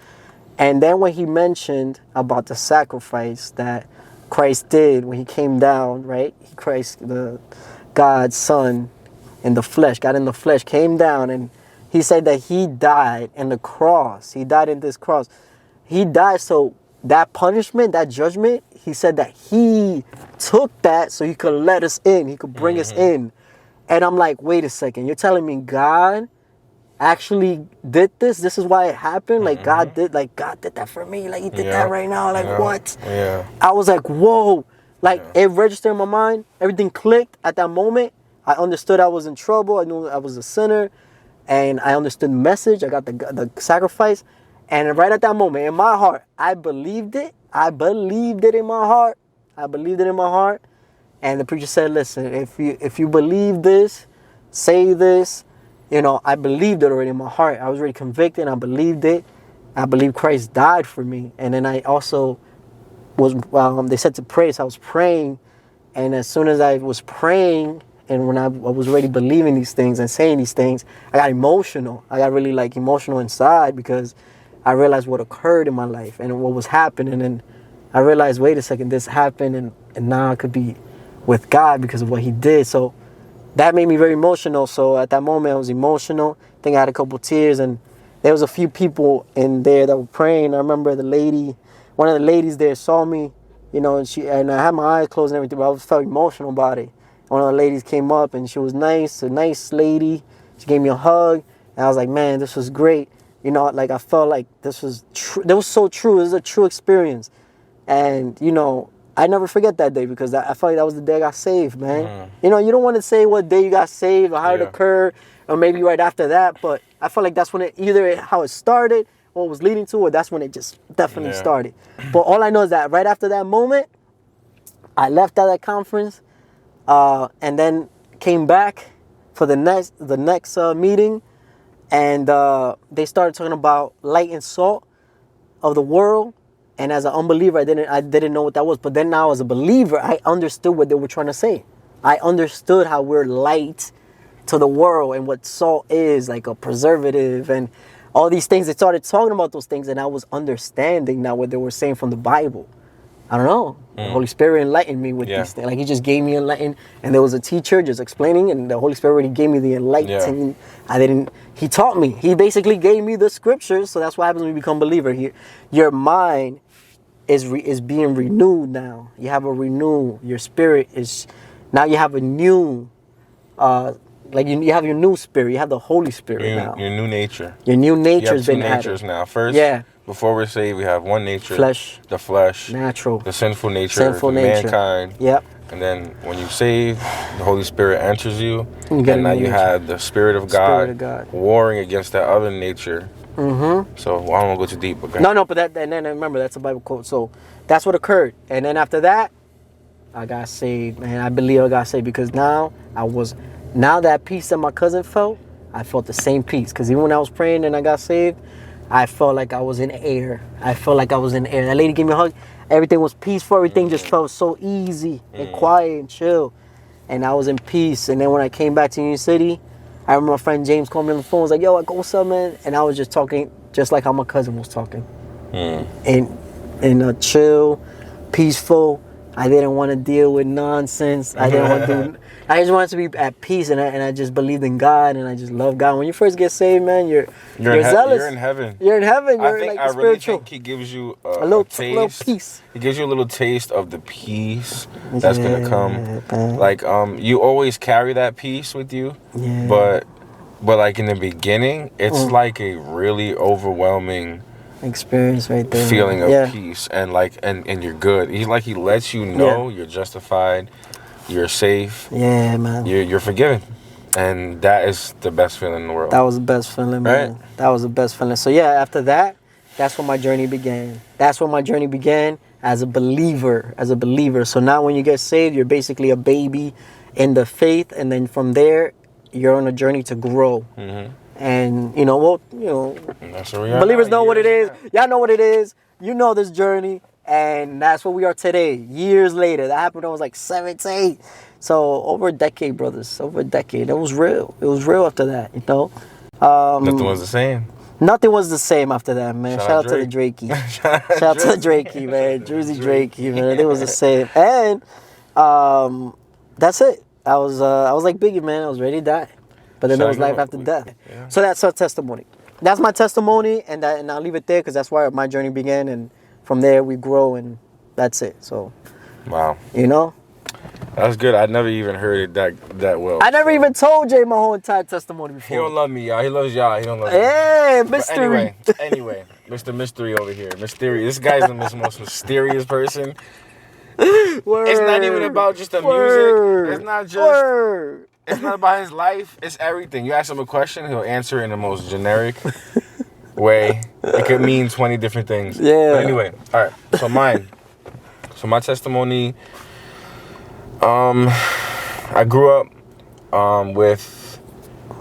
And then when he mentioned about the sacrifice that Christ did when he came down, right? Christ, God's son in the flesh, God in the flesh came down, and he said that he died in the cross. He died in this cross. He died so that punishment, that judgment, he said that he took that so he could let us in. He could bring us in. And I'm like, wait a second. You're telling me God actually did this? This is why it happened? Like, God did that for me. Like, he did that right now. Like, what? Yeah. I was like, whoa. Like, it registered in my mind. Everything clicked at that moment. I understood I was in trouble. I knew I was a sinner. And I understood the message. I got the sacrifice. And right at that moment, in my heart, I believed it. I believed it in my heart. I believed it in my heart. And the preacher said, listen, if you believe this, say this. I believed it already in my heart. I was already convicted. I believed it. I believe Christ died for me. And then I also was, they said to pray. So I was praying. And as soon as I was praying, and when I was already believing these things and saying these things, I got emotional. I got really like emotional inside because I realized what occurred in my life and what was happening. And I realized, wait a second, this happened. And now I could be with God because of what he did. So that made me very emotional. So at that moment, I was emotional. I think I had a couple tears. And there was a few people in there that were praying. I remember one of the ladies there saw me, and I had my eyes closed and everything, but I felt emotional about it. One of the ladies came up, and she was nice, a nice lady. She gave me a hug. And I was like, man, this was great. Like, I felt like this was true. That was so true. It was a true experience. And, I never forget that day because I felt like that was the day I got saved, man. You don't want to say what day you got saved or how it occurred or maybe right after that, but I felt like that's when how it started, what it was leading to, or that's when it just definitely started. But all I know is that right after that moment, I left at that conference and then came back for the next meeting, and they started talking about light and salt of the world. And as an unbeliever, I didn't know what that was. But then now as a believer, I understood what they were trying to say. I understood how we're light to the world and what salt is, like a preservative and all these things. They started talking about those things, and I was understanding now what they were saying from the Bible. I don't know. The Holy Spirit enlightened me with these things. Like he just gave me enlightenment, and there was a teacher just explaining, and the Holy Spirit already gave me the enlightenment. He taught me. He basically gave me the scriptures. So that's what happens when you become a believer. Your mind is being renewed now. You have a renewal. Your spirit is, now you have a new, like you have your new spirit. You have the Holy Spirit now. Your new nature. Your new nature has been added. You have two natures now. First, before we're saved, we have one nature. The flesh. Natural. The sinful nature. Mankind. Yep. And then when you save, the Holy Spirit enters you. And now you have the Spirit of God warring against that other nature. Mm-hmm. So I don't want to go too deep. Okay? No, but and then remember, that's a Bible quote. So that's what occurred. And then after that, I got saved, man. I believe I got saved because now that peace that my cousin felt, I felt the same peace. Because even when I was praying and I got saved, I felt like I was in air. That lady gave me a hug. Everything was peaceful. Everything just felt so easy and quiet and chill. And I was in peace. And then when I came back to Union City, I remember my friend James called me on the phone. He was like, yo, what's up, man? And I was just talking just like how my cousin was talking. And a chill, peaceful. I didn't want to deal with nonsense. I didn't want to I just wanted to be at peace, and I just believed in God, and I just love God. When you first get saved, man, you're zealous. You're in heaven. You're in heaven. You're I like really spiritual. think he gives you a little peace. He gives you a little taste of the peace that's gonna come. Man. Like you always carry that peace with you, but like in the beginning, it's like a really overwhelming experience right there. Feeling of peace and like and you're good. He lets you know you're justified, you're safe. Yeah, man. You're forgiven. And that is the best feeling in the world. That was the best feeling, man. Right? That was the best feeling. So yeah, after that, that's when my journey began. That's when my journey began as a believer. So now when you get saved, you're basically a baby in the faith, and then from there you're on a journey to grow. Mm-hmm. And that's where we are believers now, know what it is. Y'all know what it is. You know this journey, and that's what we are today. Years later, that happened when I was like 7 to 8. So over a decade, brothers. Over a decade. It was real. It was real after that. Nothing was the same. Nothing was the same after that, man. Shout out to the Drakey. Shout out to the Drakey, man. Drizzy Drakey, man. It was the same. And that's it. I was like Biggie, man. I was ready to die. But then there was life after death. Yeah. So that's our testimony. That's my testimony, and I'll leave it there because that's where my journey began, and from there we grow, and that's it. So, wow, that's good. I never even heard it that well. I never even told Jay my whole entire testimony before. He don't love me, y'all. He loves y'all. He don't love me. Hey, mystery. Anyway, Mr. Mystery over here. Mysterious. This guy's the most mysterious person. It's not even about just the music. It's not just. It's not about his life. It's everything. You ask him a question, he'll answer it in the most generic way. It could mean 20 different things. Yeah. But anyway, all right. So my testimony. I grew up with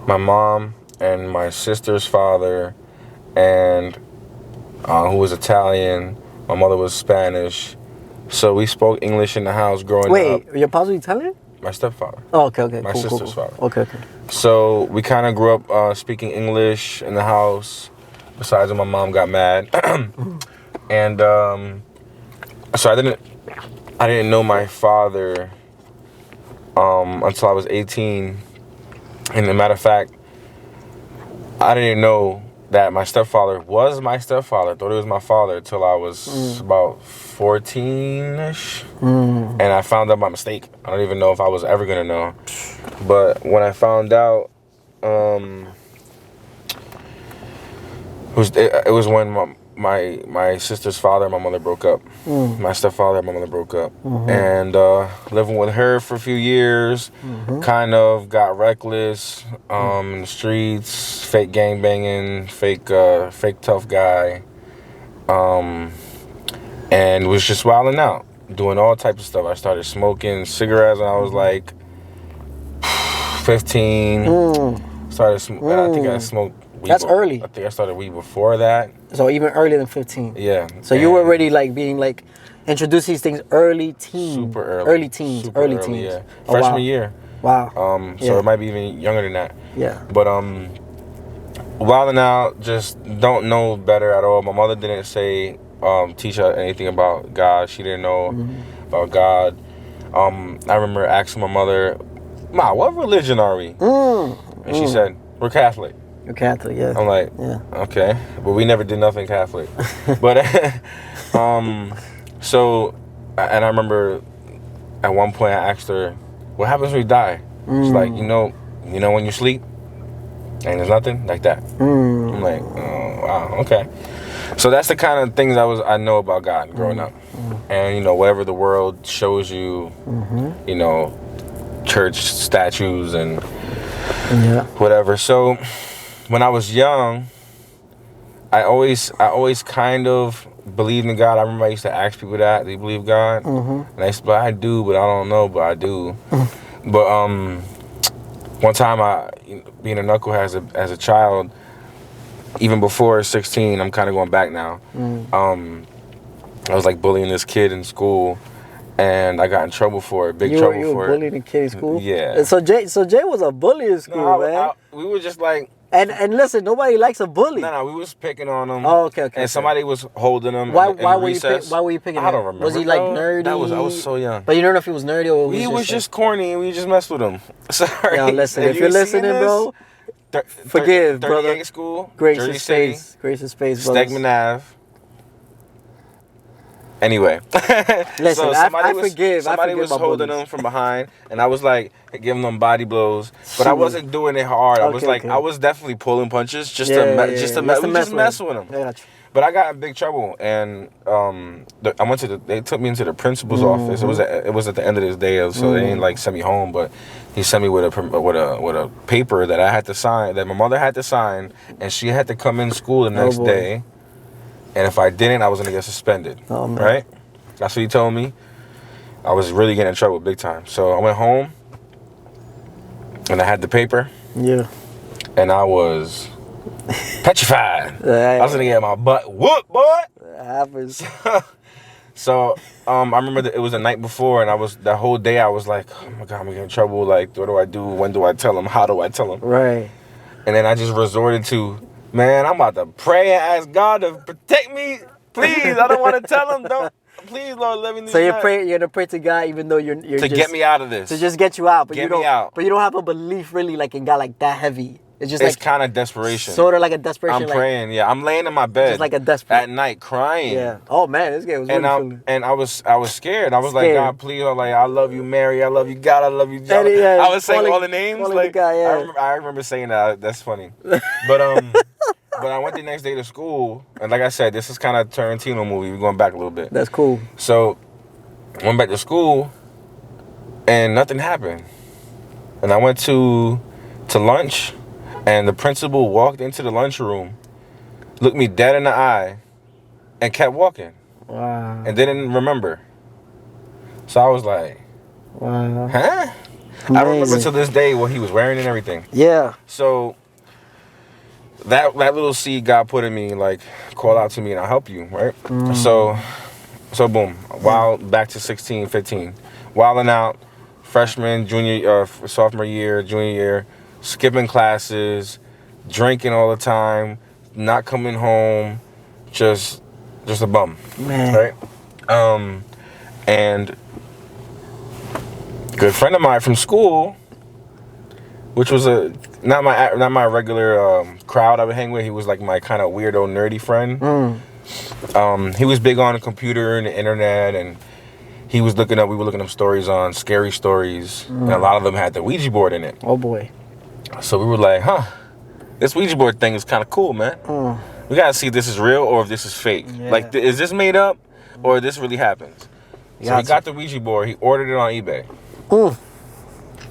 my mom and my sister's father, and who was Italian. My mother was Spanish. So we spoke English in the house growing up. Wait, your father was Italian? My stepfather. Oh, okay. My sister's father. Okay. So we kind of grew up speaking English in the house, besides when my mom got mad. And so I didn't know my father until I was 18. And as a matter of fact, I didn't know that my stepfather was my stepfather. I thought he was my father until I was about 14-ish. And I found out by mistake. I don't even know if I was ever going to know. But when I found out, it was when my sister's father and my mother broke up. My stepfather and my mother broke up. And living with her for a few years, kind of got reckless in the streets, fake gangbanging, fake tough guy, and was just wilding out, doing all types of stuff. I started smoking cigarettes when I was like 15. I think I smoked weed. That's early. I think I started weed before that. So even earlier than 15. Yeah. So you were already like being like introduced these things early teens. Super early. Early teens. Super early early, teens. yeah. Oh, Freshman wow. year. Wow. So it might be even younger than that. Yeah. But wilding out, just don't know better at all. My mother didn't say teach her anything about God. She didn't know about God. I remember asking my mother, "Ma, what religion are we?" And she said, "We're Catholic." You're Catholic, yeah. I'm like, yeah. Okay, but we never did nothing Catholic. But so, and I remember at one point I asked her, "What happens when you die?" She's like, you know when you sleep and there's nothing like that. I'm like, oh wow, okay. So that's the kind of things I know about God growing up, and whatever the world shows you, church statues and whatever. So when I was young, I always kind of believed in God. I remember I used to ask people that, do you believe God? And I used to be like, I do, but I don't know, but I do. But one time, being a knucklehead as a child, even before 16, I'm kind of going back now. I was like bullying this kid in school, and I got in trouble for it. Big trouble for it. You were bullying a kid in school? Yeah. So Jay was a bully in school, man. We were just like... And listen, nobody likes a bully. No, we was picking on him. Oh, okay. And somebody was holding him. Why were were you picking him? I don't remember. Was he like nerdy? I was so young. But you don't know if he was nerdy or he was just corny, and we just messed with him. Sorry. Yo, listen, if you're listening, bro, forgive, brother. 38 school, Grace Jersey and space, Grace and space, brother. Stegman Ave. Anyway, listen, so I forgive. Somebody was holding him from behind, and I was like giving them body blows, but I wasn't doing it hard. I was I was definitely pulling punches just to mess with him. Yeah, but I got in big trouble, and they took me into the principal's office. It was at the end of this day, so they didn't like send me home, but he sent me with a paper that I had to sign, that my mother had to sign, and she had to come in school the next day. And if I didn't, I was going to get suspended. Oh, man. Right? That's what he told me. I was really getting in trouble big time. So I went home, and I had the paper. Yeah. And I was petrified. I was going to get my butt whooped, boy. That happens. So I remember that it was the night before, and the whole day I was like, oh, my God, I'm getting in trouble. Like, what do I do? When do I tell him? How do I tell him? Right. And then I just resorted to... Man, I'm about to pray and ask God to protect me. Please, I don't want to tell him. Don't. Please, Lord, let me. So you're gonna pray to God, even though you're to get me out of this. To just get you out, but get me out. But you don't have a belief really like in God like that heavy. It's just it's kind of desperation. Sort of like a desperation. I'm praying. Yeah, I'm laying in my bed. Just like a desperate at night crying. Yeah. Oh man, this guy was really and I was scared. I was like, God, please, I love you, Mary. I love you, God. I love you, John. I was saying all the names. Like I remember saying that. That's funny. But I went the next day to school, and like I said, this is kind of Tarantino movie. We're going back a little bit. That's cool. So, I went back to school, and nothing happened. And I went to lunch, and the principal walked into the lunchroom, looked me dead in the eye, and kept walking. Wow. And didn't remember. So I was like, wow. Huh? Amazing. I remember to this day what he was wearing and everything. Yeah. So... That little seed God put in me, like, call out to me and I'll help you, right? So boom. Back to 16, 15. Wilding out, freshman, sophomore year, junior year, skipping classes, drinking all the time, not coming home, just a bum, man. Right? And a good friend of mine from school, which was not my regular crowd I would hang with. He was like my kind of weirdo, nerdy friend. He was big on the computer and the internet, and we were looking up stories on scary stories, and a lot of them had the Ouija board in it. Oh boy. So we were like, this Ouija board thing is kind of cool, man. We gotta see if this is real or if this is fake. Yeah. Like, is this made up or this really happens? So he got the Ouija board. He ordered it on eBay.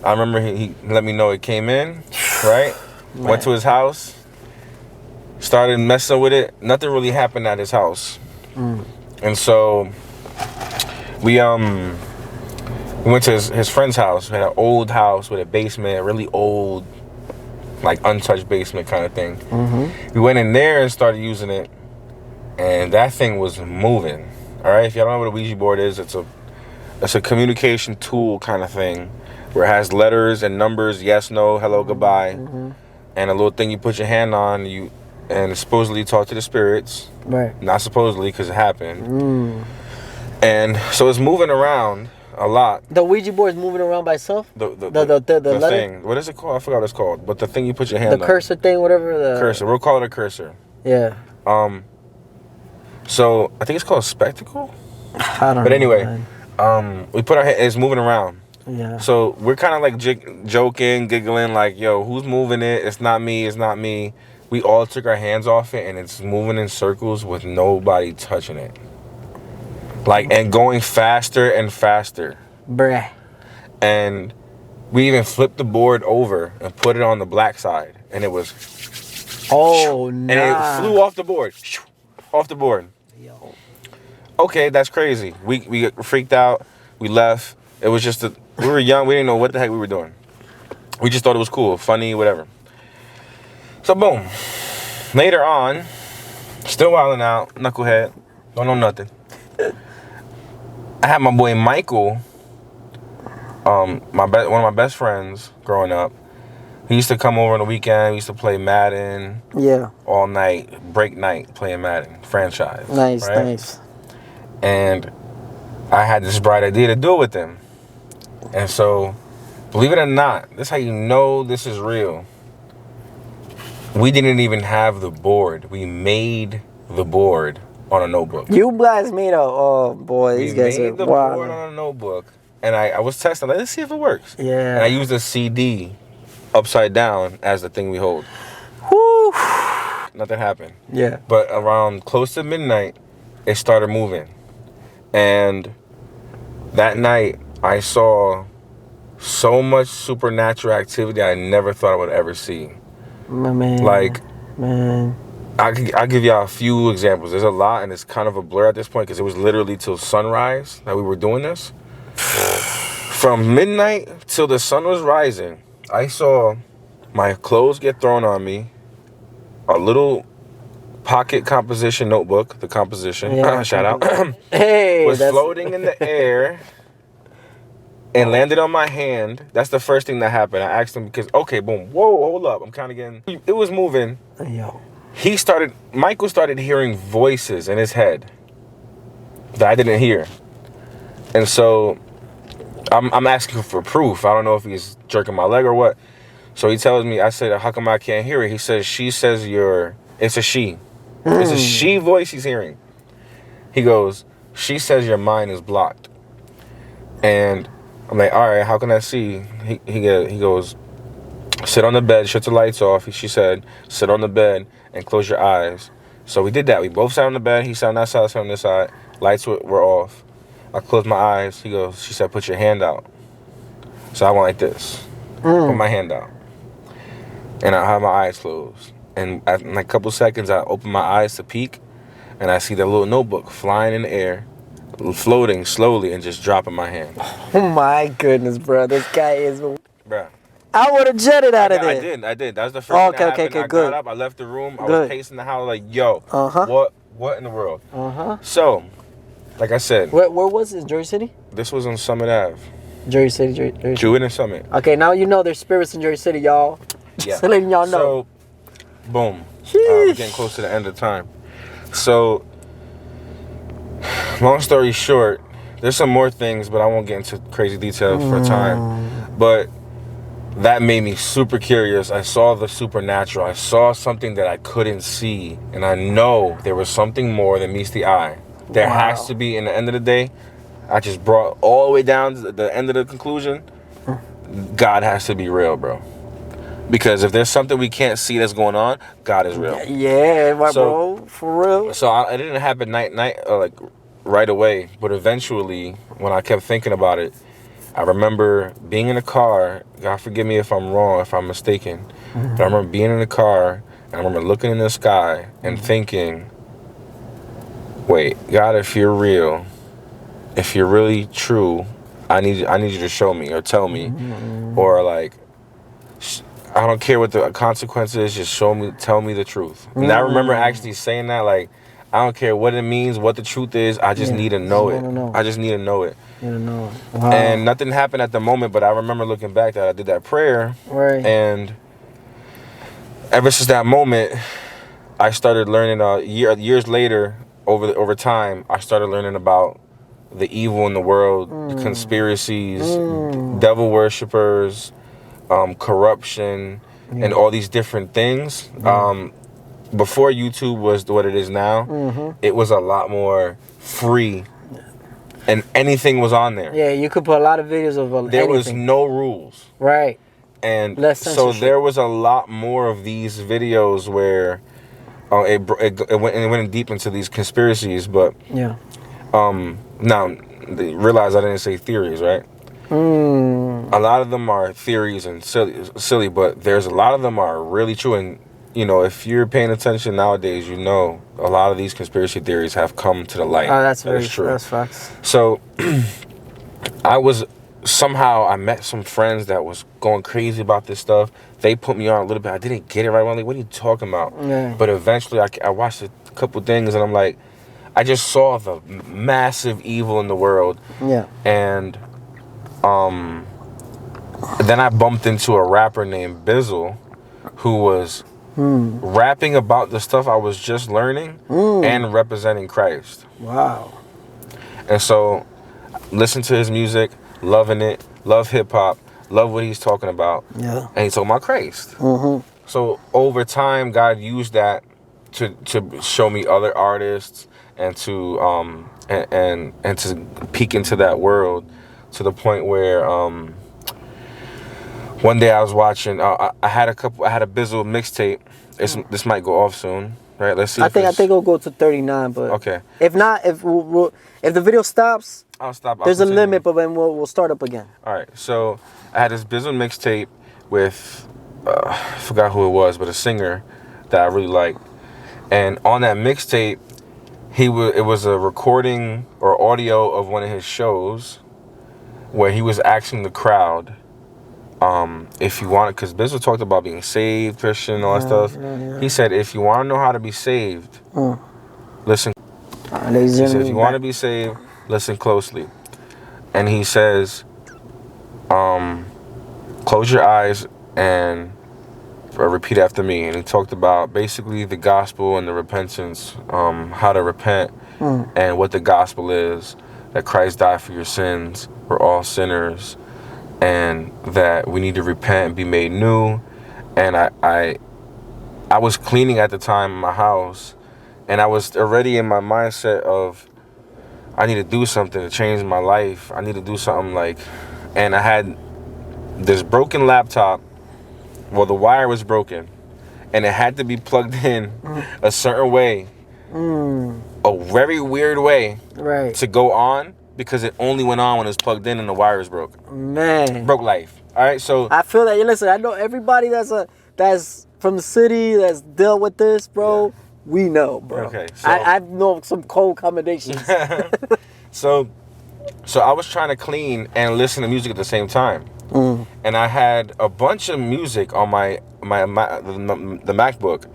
I remember he let me know it came in, right? Man. Went to his house, started messing with it. Nothing really happened at his house. And so we went to his friend's house. We had an old house with a basement, really old, like untouched basement kind of thing. We went in there and started using it, and that thing was moving. All right, if y'all don't know what a Ouija board is, it's a communication tool kind of thing, where it has letters and numbers, yes, no, hello, goodbye, and a little thing you put your hand on, and supposedly talk to the spirits. Right. Not supposedly, because it happened. And so it's moving around a lot. The Ouija board is moving around by itself? The letter? thing. What is it called? I forgot what it's called. But the thing you put your hand on. The cursor thing, whatever. Cursor. We'll call it a cursor. Yeah. So I think it's called a spectacle. I don't know. But anyway, man. we put our hand, it's moving around. Yeah. So we're kind of like joking, giggling, like, yo, who's moving it? It's not me. It's not me. We all took our hands off it, and it's moving in circles with nobody touching it. Like, and going faster and faster. Bruh. And we even flipped the board over and put it on the black side, and it was. Oh, and nah. it flew off the board. Off the board. Yo. Okay, that's crazy. We freaked out. We left. It was just we were young. We didn't know what the heck we were doing. We just thought it was cool, funny, whatever. So boom. Later on, still wilding out, knucklehead, don't know nothing. I had my boy Michael, one of my best friends growing up. He used to come over on the weekend. We used to play Madden. Yeah. All night, break night, playing Madden franchise. Nice, right? nice. And I had this bright idea to do it with him. And so, believe it or not, this is how you know this is real. We didn't even have the board. We made the board on a notebook. You guys made oh boy, these guys are wild. We made the board on a notebook. And I was testing, let's see if it works. Yeah. And I used a CD upside down as the thing we hold. Whew. Nothing happened. Yeah. But around close to midnight, it started moving. And that night, I saw so much supernatural activity I never thought I would ever see. My man. Like, man. I'll give y'all a few examples. There's a lot, and it's kind of a blur at this point because it was literally till sunrise that we were doing this. From midnight till the sun was rising, I saw my clothes get thrown on me, a little pocket composition notebook, the composition, shout out, hey, was floating in the air and landed on my hand. That's the first thing that happened. I asked him because, okay, boom, whoa, hold up. I'm kind of getting, it was moving. Yo. Michael started hearing voices in his head that I didn't hear. And so I'm asking for proof. I don't know if he's jerking my leg or what. So he tells me, I said, how come I can't hear it? He says, she says it's a she. It's a she voice he's hearing. He goes, she says your mind is blocked. And I'm like, all right, how can I see? He goes, sit on the bed, shut the lights off. She said, sit on the bed and close your eyes. So we did that. We both sat on the bed. He sat on that side, I sat on this side. Lights were off. I closed my eyes. She said, put your hand out. So I went like this. Put my hand out. And I have my eyes closed. And in a couple seconds, I open my eyes to peek. And I see that little notebook flying in the air, floating slowly and just dropping my hand. Oh my goodness, bro. This guy is... Bruh. I would have jetted out of there. I did. That was the first thing that happened. Okay, I good. got up, I left the room. I was pacing the house like, yo, what in the world? So, like I said. Where was it? Jersey City? This was on Summit Ave. Jersey City. Jewett and Summit. Okay, now you know there's spirits in Jersey City, y'all. Just letting y'all know. So, boom. We're getting close to the end of time. So, long story short, there's some more things, but I won't get into crazy details for time. But that made me super curious. I saw the supernatural. I saw something that I couldn't see. And I know there was something more than meets the eye. There has to be, in the end of the day, I just brought all the way down to the end of the conclusion. God has to be real, bro. Because if there's something we can't see that's going on, God is real. Yeah, bro, for real. So it didn't happen like right away. But eventually, when I kept thinking about it, I remember being in a car. God forgive me if I'm wrong, if I'm mistaken. But I remember being in the car, and I remember looking in the sky and thinking, wait, God, if you're real, if you're really true, I need you to show me or tell me. Or like, I don't care what the consequence is. Just tell me the truth. And I remember actually saying that, like, I don't care what it means, what the truth is. I just need to know it. I just need to know it. Wow. And nothing happened at the moment, but I remember looking back that I did that prayer. Right. And ever since that moment, I started learning. Years later, over time, I started learning about the evil in the world, conspiracies, devil worshippers, corruption, and all these different things. Before YouTube was what it is now, it was a lot more free, and anything was on there. Yeah, you could put a lot of videos of there anything. was no rules. Right. And less so censorship. there was a lot more of these videos where it went deep into these conspiracies, but yeah. Now realize I didn't say theories, right? A lot of them are theories and silly, but there's a lot of them are really true. And you know, if you're paying attention nowadays, you know a lot of these conspiracy theories have come to the light. Oh, that's very true. That's facts. So I met some friends that was going crazy about this stuff. They put me on a little bit. I didn't get it right. I'm like, what are you talking about? Yeah. But eventually I watched a couple things and I'm like, I just saw the massive evil in the world. Yeah. And then I bumped into a rapper named Bizzle who was rapping about the stuff I was just learning and representing Christ. Wow. And so listen to his music, loving it, love hip hop, love what he's talking about. Yeah. And he's talking about Christ. So over time, God used that to show me other artists and to and to peek into that world to the point where one day I was watching. I had a Bizzle mixtape. This might go off soon, right? Let's see. I think it'll go to 39, but okay. If not, if the video stops, I'll stop. There's a limit, but then we'll start up again. All right. So I had this Bizzle mixtape with I forgot who it was, but a singer that I really liked. And on that mixtape, it was a recording or audio of one of his shows where he was asking the crowd if you want, because Bizzle talked about being saved, Christian, all that stuff. Yeah. He said, if you want to know how to be saved, listen. He said, if you want to be saved, listen closely. And he says, close your eyes and repeat after me. And he talked about basically the gospel and the repentance, how to repent and what the gospel is, that Christ died for your sins. We're all sinners. And that we need to repent and be made new. And I was cleaning at the time in my house, and I was already in my mindset of I need to do something to change my life. I need to do something and I had this broken laptop. Well, the wire was broken, and it had to be plugged in a certain way, a very weird way, right, to go on. Because it only went on when it was plugged in and the wires broke. Man. Broke life. All right, so I feel that. Listen, I know everybody that's from the city that's dealt with this, bro. Yeah. We know, bro. Okay. So I know some cold combinations. So I was trying to clean and listen to music at the same time. And I had a bunch of music on the MacBook,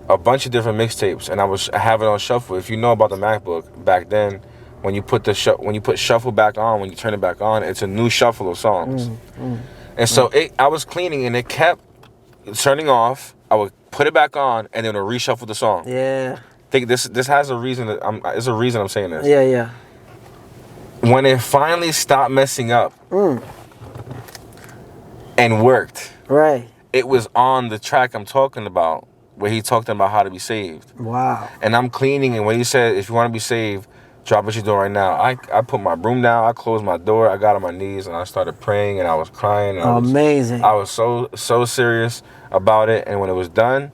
a bunch of different mixtapes, and I have it on shuffle. If you know about the MacBook back then, when you put shuffle back on, when you turn it back on, it's a new shuffle of songs. And so I was cleaning and it kept turning off. I would put it back on and then it would reshuffle the song. Yeah. Think this has a reason. There's a reason I'm saying this. Yeah. When it finally stopped messing up and worked, right, it was on the track I'm talking about where he talked about how to be saved. Wow. And I'm cleaning, and when he said, if you want to be saved, drop what you're doing right now. I put my broom down, I closed my door, I got on my knees, and I started praying, and I was crying. And amazing. I was so serious about it, and when it was done,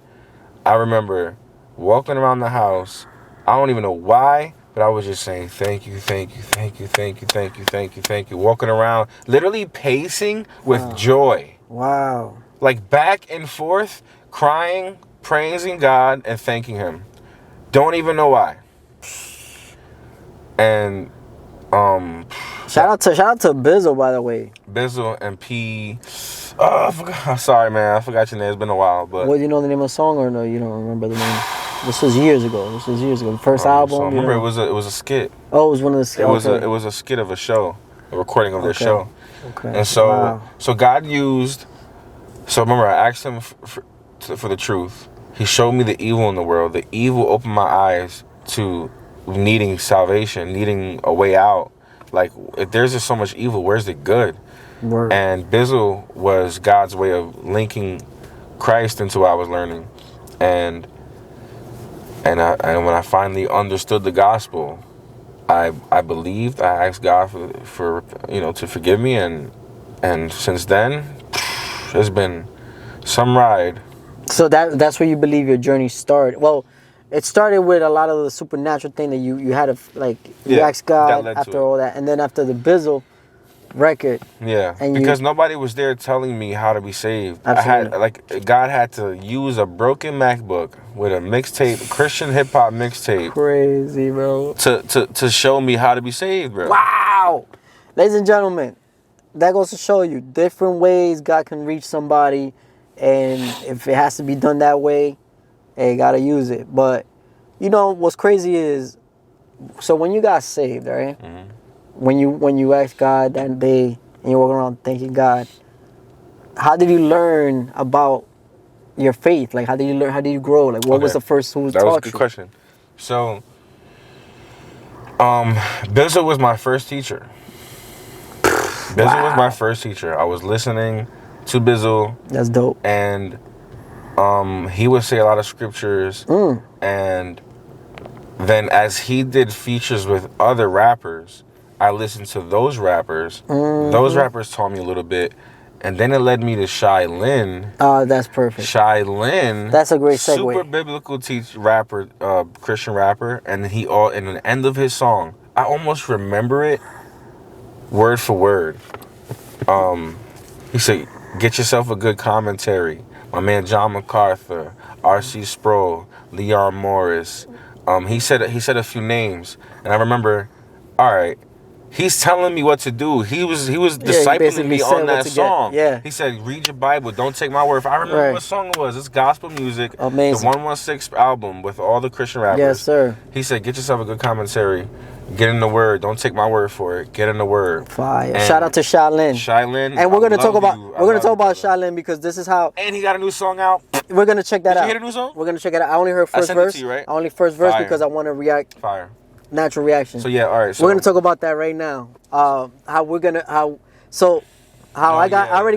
I remember walking around the house. I don't even know why, but I was just saying, thank you, thank you, thank you, thank you, thank you, thank you, thank you. Walking around, literally pacing with joy. Wow. Like back and forth, crying, praising God, and thanking Him. Don't even know why. And shout out to Bizzle, by the way. Bizzle and Oh, I forgot. Sorry, man. I forgot your name. It's been a while, but. What, do you know the name of the song or no? You don't remember the name? This was years ago. The first album. So I remember you know? it was a skit. Oh, it was one of the. It was a skit of a show, a recording of their show. Okay. And so God used. So remember, I asked him for the truth. He showed me the evil in the world. The evil opened my eyes to needing salvation, needing a way out. Like, if there's just so much evil, where's the good? Word. And Bizzle was God's way of linking Christ into what I was learning. And when I finally understood the gospel, I believed. I asked God for to forgive me, and since then, it's been some ride. So that's where you believe your journey started. Well, it started with a lot of the supernatural thing that you had to you asked God after all that, and then after the Bizzle record. Yeah, and because nobody was there telling me how to be saved. Absolutely. God had to use a broken MacBook with a mixtape, Christian hip hop mixtape. Crazy, bro. To show me how to be saved, bro. Wow, ladies and gentlemen, that goes to show you different ways God can reach somebody, and if it has to be done that way, hey, gotta use it. But you know what's crazy is, so when you got saved, right? Mm-hmm. When you asked God that day and you walk around thanking God, how did you learn about your faith? Like, how did you learn? How did you grow? Like, what was the first who taught you? That was a good question. So, Bizzle was my first teacher. Bizzle was my first teacher. I was listening to Bizzle. That's dope. And he would say a lot of scriptures. And then as he did features with other rappers, I listened to those rappers. Mm-hmm. Those rappers taught me a little bit. And then it led me to Shy Lynn. Oh, that's perfect. Shy Lynn. That's a great segue. Super biblical rapper, Christian rapper. And in the end of his song, I almost remember it word for word. He said, get yourself a good commentary. My man John MacArthur, R.C. Sproul, Leon Morris. He said a few names. And I remember, all right, he's telling me what to do. He was discipling me on that song. Yeah. He said, read your Bible. Don't take my word. I remember what song it was. It's gospel music. Amazing. The 116 album with all the Christian rappers. Yes, sir. He said, get yourself a good commentary. Get in the word. Don't take my word for it. Get in the word. Fire. And shout out to Shy Lynn. Shy Lynn. And we're gonna talk about Shy Lynn because this is how. And he got a new song out. We're gonna check that out. Did you hear the new song? We're gonna check it out. I only heard first verse. I sent it to you, right? I only first verse because I want to react. Fire. Natural reaction. So yeah, all right. So we're gonna talk about that right now. I already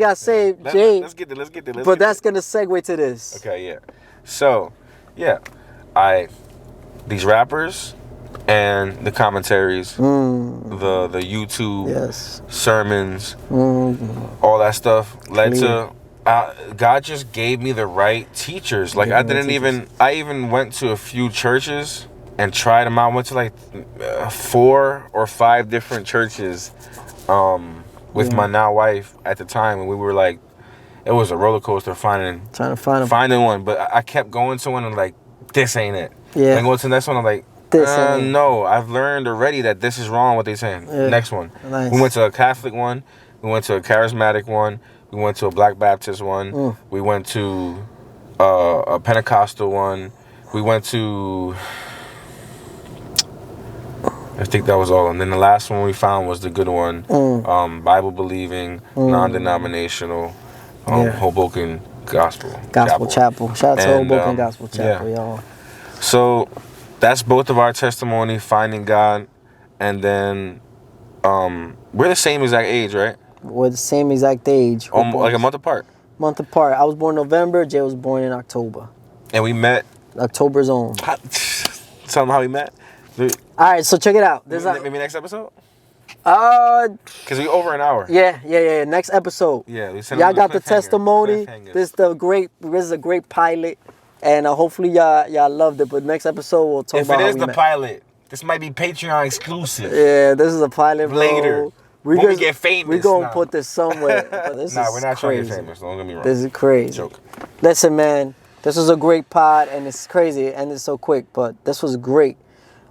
got saved, Jay. Let's get there. But that's gonna segue to this. Okay, yeah. So, yeah, these rappers and the commentaries, the YouTube sermons, all that stuff led to. God just gave me the right teachers. Like I even went to a few churches and tried them out. I went to like 4 or 5 different churches with my now wife at the time, and we were like, it was a roller coaster finding one. But I kept going to one and like, this ain't it. Yeah. And going to the next one, I'm like, no, I've learned already that this is wrong what they're saying. Yeah. Next one. Nice. We went to a Catholic one. We went to a charismatic one. We went to a Black Baptist one. We went to a Pentecostal one. We went to... I think that was all. And then the last one we found was the good one. Bible believing, non-denominational, Hoboken Gospel Chapel. Shout out to Hoboken Gospel Chapel, y'all. So that's both of our testimony, finding God. And then we're the same exact age, right? We're the same exact age. Like a month apart. I was born in November. Jay was born in October. And we met. October's own. Tell them how we met. All right, so check it out. Maybe next episode? Because we over an hour. Yeah. Next episode. Yeah, y'all got the testimony. This is a great pilot, and hopefully y'all loved it. But next episode we'll talk about. If it is the pilot, this might be Patreon exclusive. Yeah, this is a pilot. Bro. Later, when we get famous, we're gonna put this somewhere. We're not trying to get famous. Don't get me wrong. This is crazy. Joke. Listen, man, this was a great pod, and it's crazy, and it's so quick, but this was great.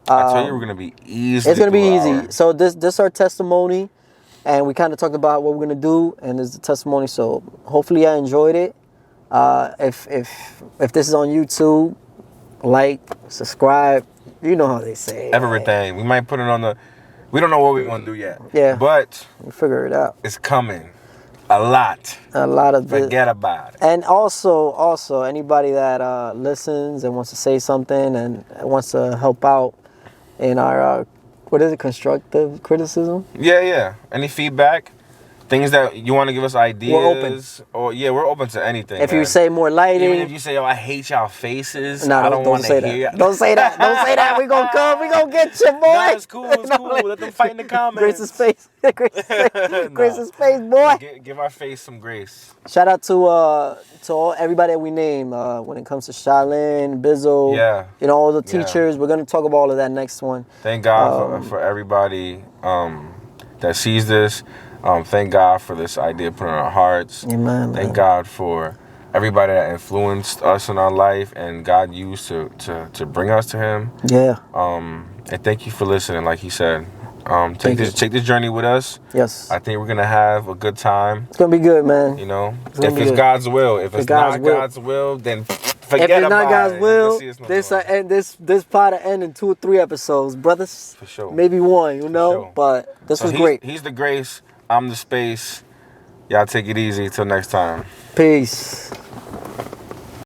I tell you, we're gonna be easy. It's gonna be easy. So this our testimony. and we kind of talked about what we're gonna do, and there's the testimony. So hopefully I enjoyed it. If this is on YouTube, like, subscribe. You know how they say everything. We might put it on the. We don't know what we're gonna do yet. Yeah, but we'll figure it out. It's coming. A lot of forget about it. And also anybody that listens and wants to say something and wants to help out in our what is it, constructive criticism? Yeah. Any feedback, things that you want to give us ideas, we're open to anything. If you say more lighting, even if you say, "Oh, I hate y'all faces," no, I don't want to hear. Don't say that. Don't say that. We gonna come. We gonna get you, boy. No, it's cool. It's cool. Let them fight in the comments. Grace's face. Grace's face, boy. Give our face some grace. Shout out to all everybody that we name when it comes to Shaolin, Bizzle, all the teachers. We're gonna talk about all of that next one. Thank God for everybody that sees this. Thank God for this idea put in our hearts. Amen. Thank God for everybody that influenced us in our life and God used to bring us to Him. Yeah. And thank you for listening. Like he said, take this journey with us. Yes. I think we're gonna have a good time. It's gonna be good, man. You know, if it's God's will. If it's not God's will, then forget about it. If it's not God's will, this pod will end in 2 or 3 episodes, brothers. For sure. Maybe 1, you know. Sure. But this was great. He's the grace. I'm the space. Y'all take it easy. Till next time. Peace.